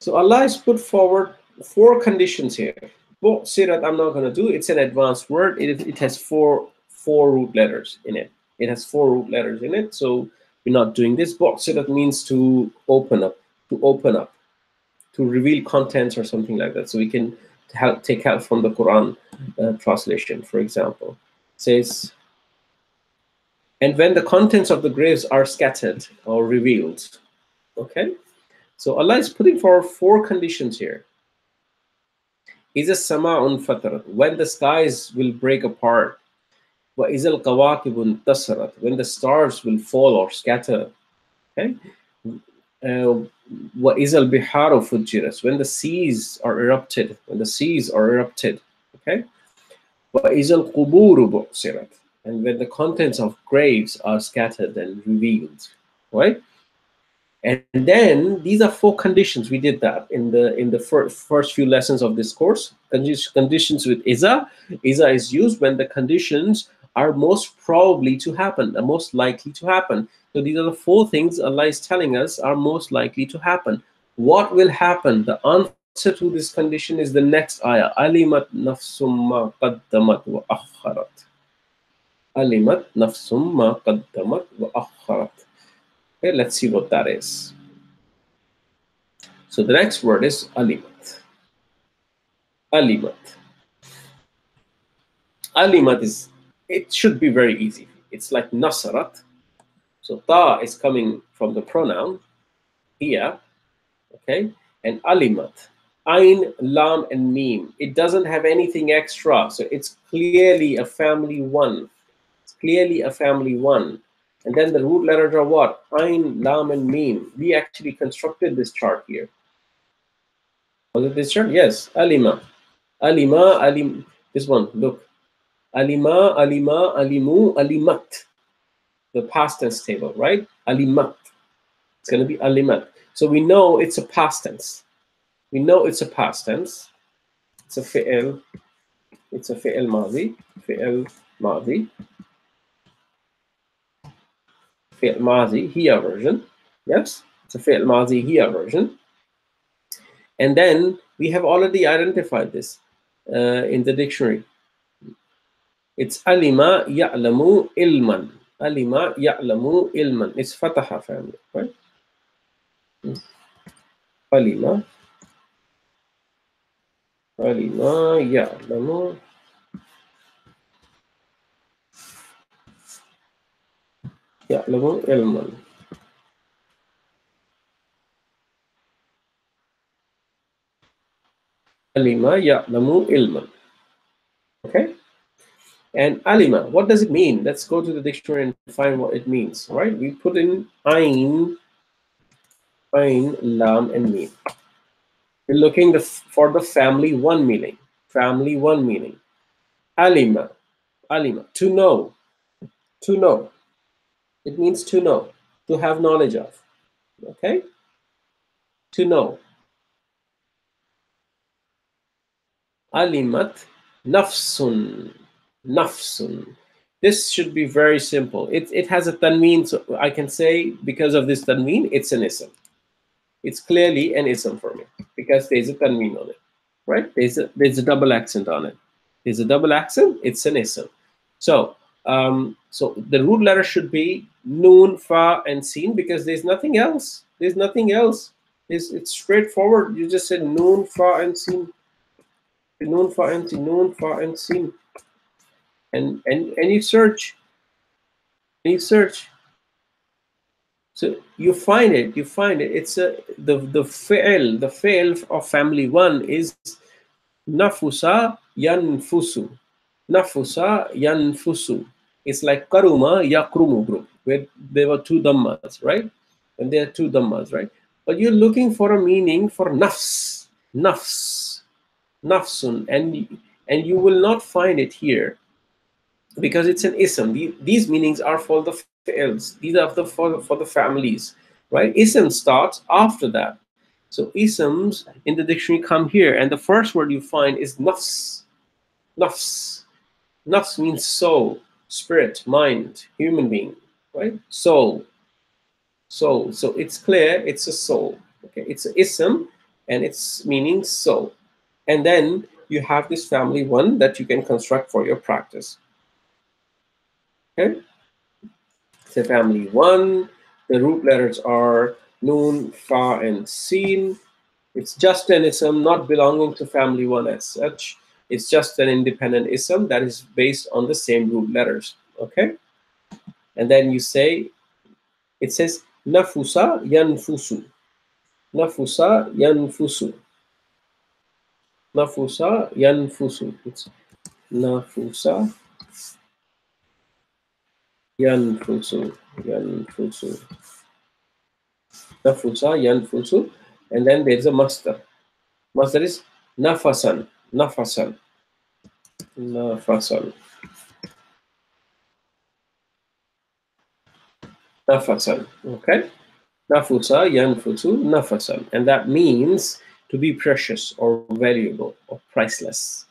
So Allah has put forward 4 conditions here. Sirat I'm not going to do. It's an advanced word. It has four root letters in it. It has 4 root letters in it. So we're not doing this. Sirat means to open up, to reveal contents or something like that. So we can take help from the Quran translation, for example. It says, and when the contents of the graves are scattered or revealed. Okay. So Allah is putting forward 4 conditions here. Is a sama'un fatarat, when the skies will break apart. Wa izal qawakibun tasarat, when the stars will fall or scatter. Okay. وَإِذَا الْبِحَارُ فُجِّرَتْ, when the seas are erupted, okay? وَإِذَا الْقُبُورُ بُعْثِرَتْ, and when the contents of graves are scattered and revealed, right? And then these are 4 conditions. We did that in the first few lessons of this course. Conditions with iza. Iza is used when the conditions are most probably to happen, are most likely to happen. So these are the 4 things Allah is telling us are most likely to happen. What will happen? The answer to this condition is the next ayah. Alimat nafsum ma qaddamat wa akharat. Alimat nafsum ma qaddamat wa akharat. Okay, let's see what that is. So the next word is alimat. Alimat. Alimat is, it should be very easy. It's like nasarat. So ta is coming from the pronoun hiya, okay? And alimat. Ain, lam, and mim. It doesn't have anything extra. So it's clearly a family one. It's clearly a family one. And then the root letters are what? Ain, lam, and mim. We actually constructed this chart here. Was it this chart? Yes. Alima. Alima, alim. This one, look. Alima, alima, alimu, alimat. The past tense table, right? Alimat. It's going to be alimat. So we know it's a past tense. We know it's a past tense. It's a fi'l. It's a fi'l madi. Fi'l madi. Fi'l madi, hiya version. Yes? It's a fi'l madi, hiya version. And then we have already identified this in the dictionary. It's alima ya'lamu ilman. Alima ya'lamu ilman. It's fataha family, right? Alima ya'lamu ilman. Alima ya'lamu ilman. Okay? And alima, what does it mean? Let's go to the dictionary and find what it means, right? We put in ain, lam, and mim. We're looking for the family one meaning. Family one meaning. Alima, to know. To know. It means to know, to have knowledge of. Okay? To know. Alimat nafsun. Nafsun. This should be very simple. It has a tanween, so I can say because of this tanween, it's an ism. It's clearly an ism for me because there's a tanween on it, right? There's a double accent on it. There's a double accent. It's an ism. So so the root letter should be noon, fa, and sin because there's nothing else. There's nothing else. It's straightforward. You just said noon, fa, and sin. Noon, fa, and sin. Noon, fa, and sin. And you search. And you search. So you find it. It's the fi'l of family one is nafusa yanfusu. Nafusa yanfusu. It's like karuma yakrumu group, where there were 2 dhammas, right? And there are 2 dhammas, right? But you're looking for a meaning for nafs, nafsun, and you will not find it here because it's an ism. These meanings are for the fi'ls. These are for the families, right? Ism starts after that. So isms in the dictionary come here, and the first word you find is nafs. Nafs. Nafs means soul, spirit, mind, human being, right? Soul. So it's clear it's a soul. Okay, it's an ism, and it's meaning soul. And then you have this family one that you can construct for your practice. Okay, it's a family one. The root letters are noon, fa, and sin. It's just an ism, not belonging to family one as such. It's just an independent ism that is based on the same root letters. Okay, and then you say, it says nafusa yanfusu. Nafusa yanfusu. Nafusa yanfusu. It's nafusa yanfusu. Yanfusu. Nafusa, yanfusu. And then there's a masdar. Masdar is nafasan. Nafasan. Nafasan. Nafasan. Okay? Nafusa, yanfusu, nafasan. And that means to be precious or valuable or priceless.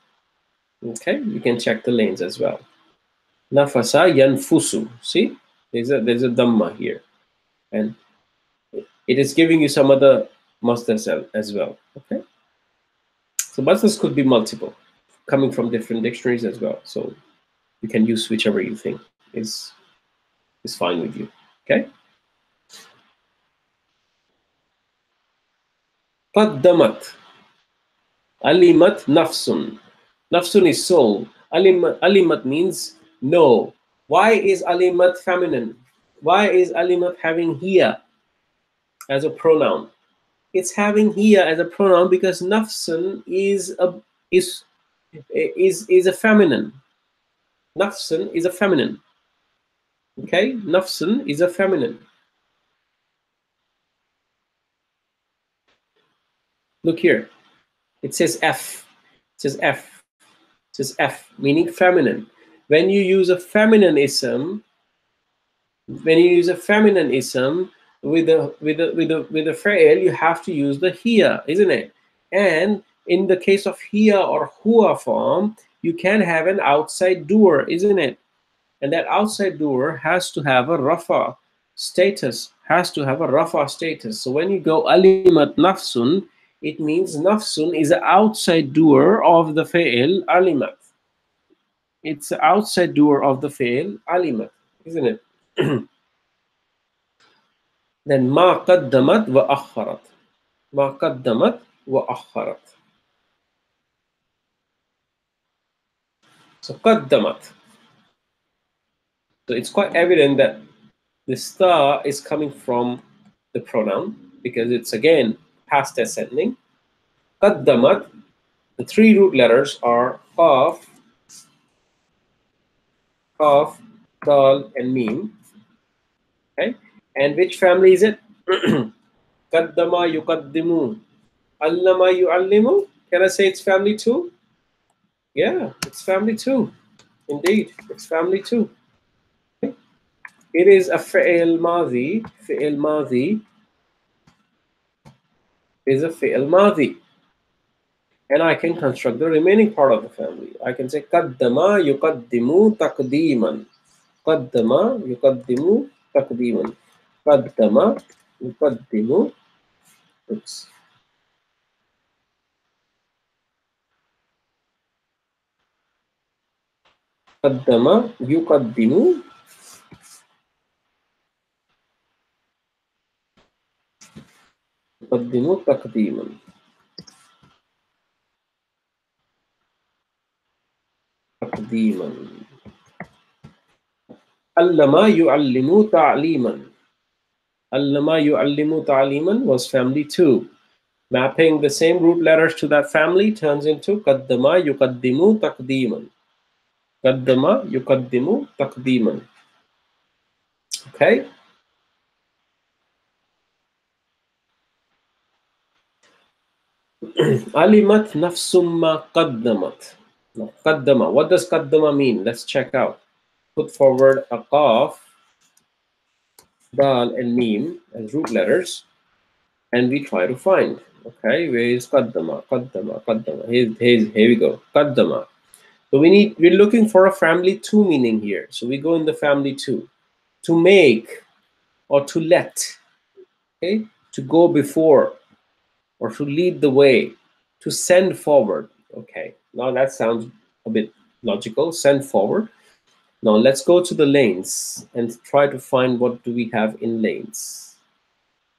Okay? You can check the lanes as well. Nafasa yanfusu. See? There's a dhamma here. And it is giving you some other masdars as well. Okay? So masdars could be multiple, coming from different dictionaries as well. So you can use whichever you think is fine with you. Okay? Qaddamat. Alimat nafsun. Nafsun is soul. Alimat means no. Why is alimat feminine? Why is alimat having here as a pronoun? It's having here as a pronoun because nafsun is a feminine. Nafsun is a feminine. Okay, nafsun is a feminine. Look here. It says F. It says F. It says F, meaning feminine. When you use a feminine ism, with a fa'il, you have to use the here, isn't it? And in the case of here or hua form, you can have an outside doer, isn't it? And that outside doer has to have a rafa status, So when you go alimat nafsun, it means nafsun is the outside doer of the fa'il alimat. It's the outside doer of the fa'il alimat, isn't it? Then ma qaddamat wa akharat. Ma qaddamat wa akharat. So qaddamat. So it's quite evident that the star is coming from the pronoun because it's again past ascending. Qaddamat, the three root letters are qaf, dal, and mim. Okay, and which family is it? Qaddama yuqaddimu, allama yuallimu. Can I say it's family two? Yeah, it's family two. Indeed, it's family two. Okay. It is a fi'il madhi. Fi'il madhi is a fi'il madhi. And I can construct the remaining part of the family. I can say qaddama yuqaddimu taqdeeman. Qaddama yuqaddimu taqdeeman. Qaddama yuqaddimu. Oops. Qaddama yuqaddimu. Yuqaddimu taqdeeman. Taqdeeman. Allama yu'allimu ta'liman. Allama yu'allimu ta'liman was family two. Mapping the same root letters to that family turns into qaddama yuqaddimu taqdeeman. Qaddama yuqaddimu taqdeeman. Okay? Alimat nafsum ma qaddamat. Now, qaddama. What does qaddama mean? Let's check out. Put forward a qaf, dal, and mim as root letters, and we try to find. Okay, where is qaddama? Qaddama, qaddama. Here we go. Qaddama. So we're looking for a family two meaning here. So we go in the family two. To make or to let. Okay, to go before or to lead the way, to send forward. Okay, now that sounds a bit logical. Send forward. Now let's go to the lanes and try to find what do we have in lanes.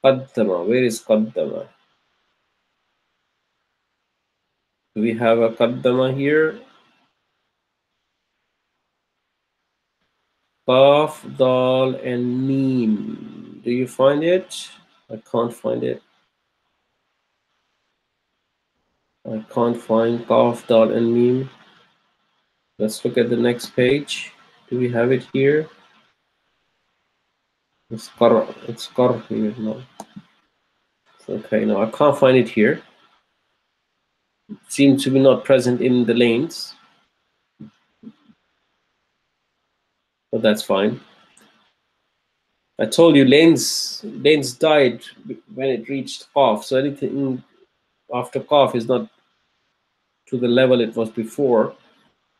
Qaddama, where is qaddama? Do we have a qaddama here? Qaf, dal, and mim. Do you find it? I can't find it. I can't find qaf, dal, and mim. Let's look at the next page. Do we have it here? It's qar here now. Okay, no, I can't find it here. It seems to be not present in the lanes, but that's fine. I told you lanes died when it reached Qaf, so anything after Qaf is not to the level it was before.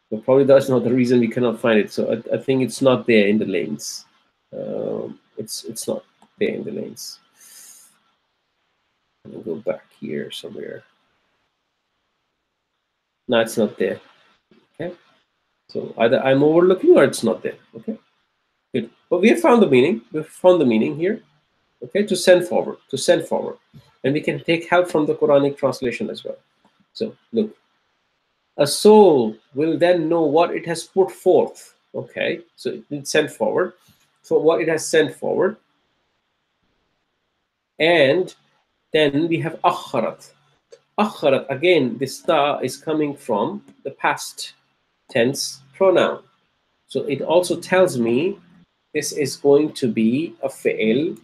But probably that's not the reason we cannot find it. So I think it's not there in the lanes. It's not there in the lanes. Let me go back here somewhere. No, it's not there. Okay. So either I'm overlooking or it's not there. Okay. Good. But we have found the meaning. We've found the meaning here. Okay. To send forward. To send forward. And we can take help from the Quranic translation as well. So look. A soul will then know what it has put forth. Okay. So it sent forward. So what it has sent forward. And then we have akharat. Akharat, again, this ta is coming from the past tense pronoun. So it also tells me this is going to be a fi'il,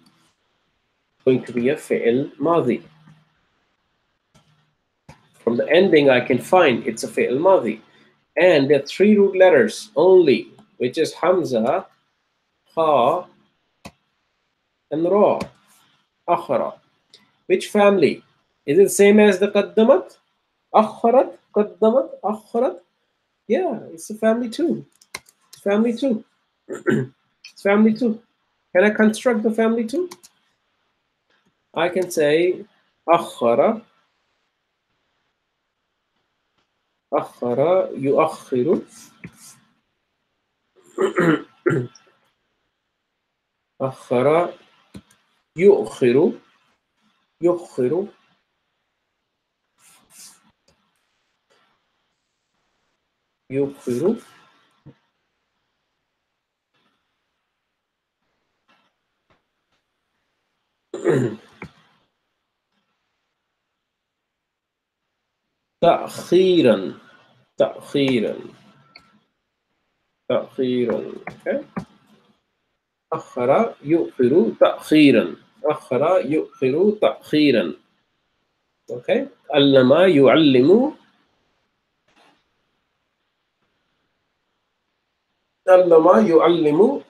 madhi. From the ending, I can find it's a fi'il madhi. And there are 3 root letters only, which is Hamza, Ha, and Ra. Akhara. Which family? Is it same as the Qaddamat? Akharat, Qaddamat, Akharat? Yeah, it's a family too. It's family too. It's family too. Can I construct the family too? I can say akhara, akhara, yuakhiru, akhara, yuakhiru, yuakhiru, yuakhiru, ta'khiran, ta'khiran, ta'khiran. Okay. Akhara, yuakhiru, ta'khiran. Akhara, yuakhiru, ta'khiran. Okay. Allama, yu'allimu, allama, yu'allimu,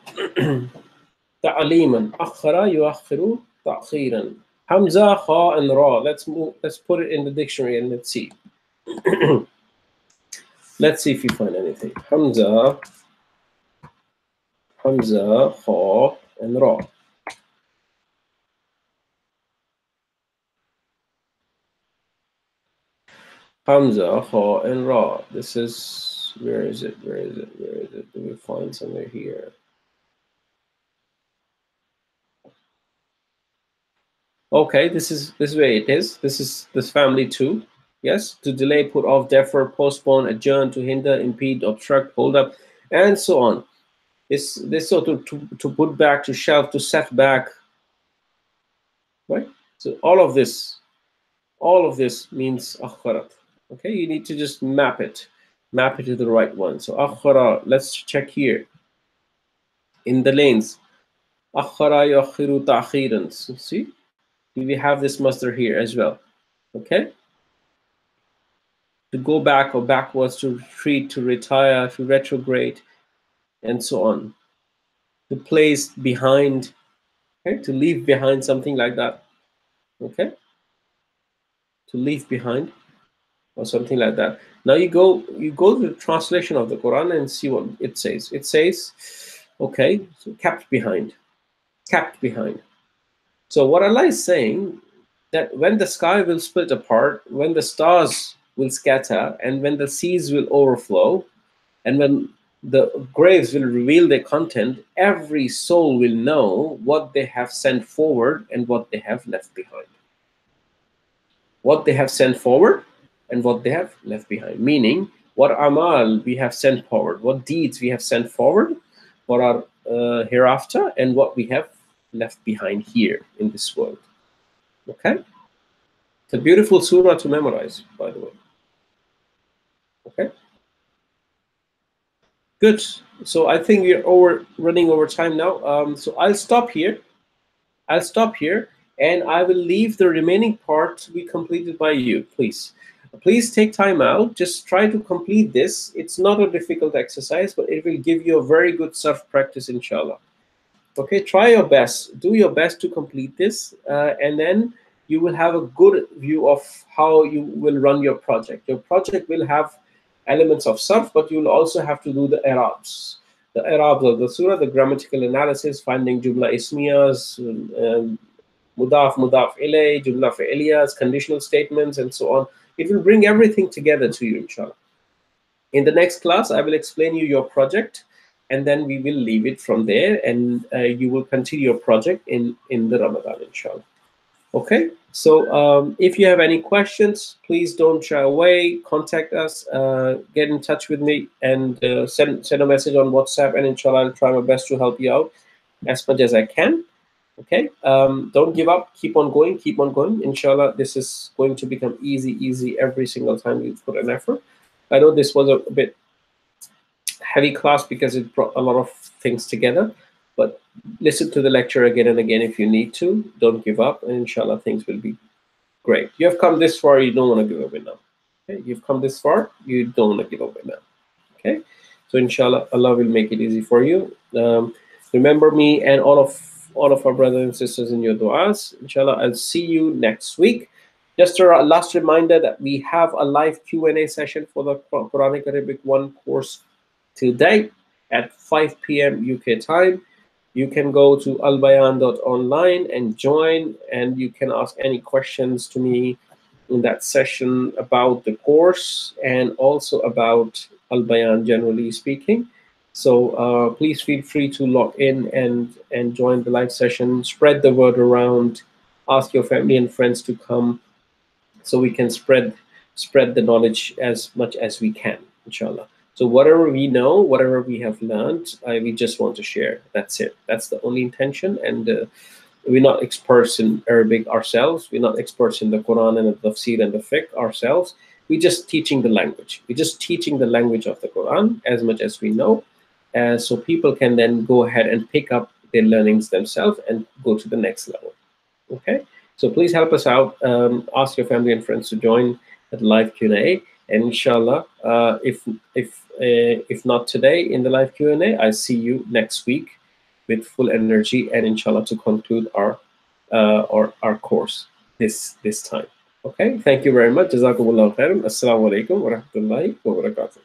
ta'aliman. Akhara, yuakhiru, ta'khiran. Hamza, Kha, and Ra. Let's put it in the dictionary and let's see. Let's see if we find anything. Hamza, Kha, and Ra. Hamza, Kha, and Ra. This is, where is it? Where is it? Where is it? Do we find somewhere here? Okay, this is where it is. This is this family too. Yes, to delay, put off, defer, postpone, adjourn, to hinder, impede, obstruct, hold up, and so on. This sort of to put back, to shelf, to set back. Right? So all of this means akharat. Okay, you need to just map it to the right one. So akhara, let's check here in the lanes. Akhara yakhiru ta'khiran. See, we have this masdar here as well. Okay, to go back or backwards, to retreat, to retire, to retrograde, and so on. To place behind, okay, to leave behind, something like that. Okay, to leave behind or something like that. Now you go to the translation of the Quran and see what it says. It says, okay, so kept behind. So what Allah is saying, that when the sky will split apart, when the stars will scatter, and when the seas will overflow, and when the graves will reveal their content, every soul will know what they have sent forward and what they have left behind. What they have sent forward and what they have left behind. Meaning, what amal we have sent forward, what deeds we have sent forward for our hereafter, and what we have left behind here in this world. Okay? It's a beautiful surah to memorize, by the way. Okay? Good. So I think we're running over time now. So I'll stop here. and I will leave the remaining part to be completed by you. Please take time out. Just try to complete this. It's not a difficult exercise, but it will give you a very good surf practice, inshallah. Okay, try your best. Do your best to complete this, and then you will have a good view of how you will run your project. Your project will have elements of surf, but you will also have to do the Arabs of the surah, the grammatical analysis, finding jumla ismiyas, mudaf, mudaf ilay, jumla fi'liyas, conditional statements, and so on. It will bring everything together to you, inshallah. In the next class, I will explain you your project, and then we will leave it from there, and you will continue your project in the Ramadan, inshallah. Okay, so if you have any questions, please don't shy away. Contact us, get in touch with me, and send a message on WhatsApp, and inshallah, I'll try my best to help you out as much as I can. Okay, don't give up. Keep on going. Keep on going. Inshallah, this is going to become easy every single time you put an effort. I know this was a bit heavy class because it brought a lot of things together, but listen to the lecture again and again if you need to. Don't give up, and inshallah things will be great. You have come this far, you don't want to give away now. Okay? You've come this far, you don't want to give away now. Okay, so inshallah Allah will make it easy for you. Remember me and all of our brothers and sisters in your du'as. Inshallah, I'll see you next week. Just a last reminder that we have a live Q&A session for the Quranic Arabic 1 course today at 5 p.m. UK time. You can go to Albayaan.Online and join, and you can ask any questions to me in that session about the course and also about Al-Bayaan generally speaking. So please feel free to log in and join the live session. Spread the word around. Ask your family and friends to come, so we can spread the knowledge as much as we can, inshallah. So whatever we know, whatever we have learned, we just want to share. That's it. That's the only intention. And we're not experts in Arabic ourselves. We're not experts in the Quran and the tafsir and the fiqh ourselves. We're just teaching the language. We're just teaching the language of the Quran as much as we know, so people can then go ahead and pick up their learnings themselves and go to the next level. Okay, so please help us out. Ask your family and friends to join the live Q&A, and inshallah, if not today in the live Q&A, I see you next week with full energy, and inshallah to conclude our course this time. Okay, thank you very much. Jazakumullahu khairan. Assalamu alaikum wa rahmatullahi wa barakatuh.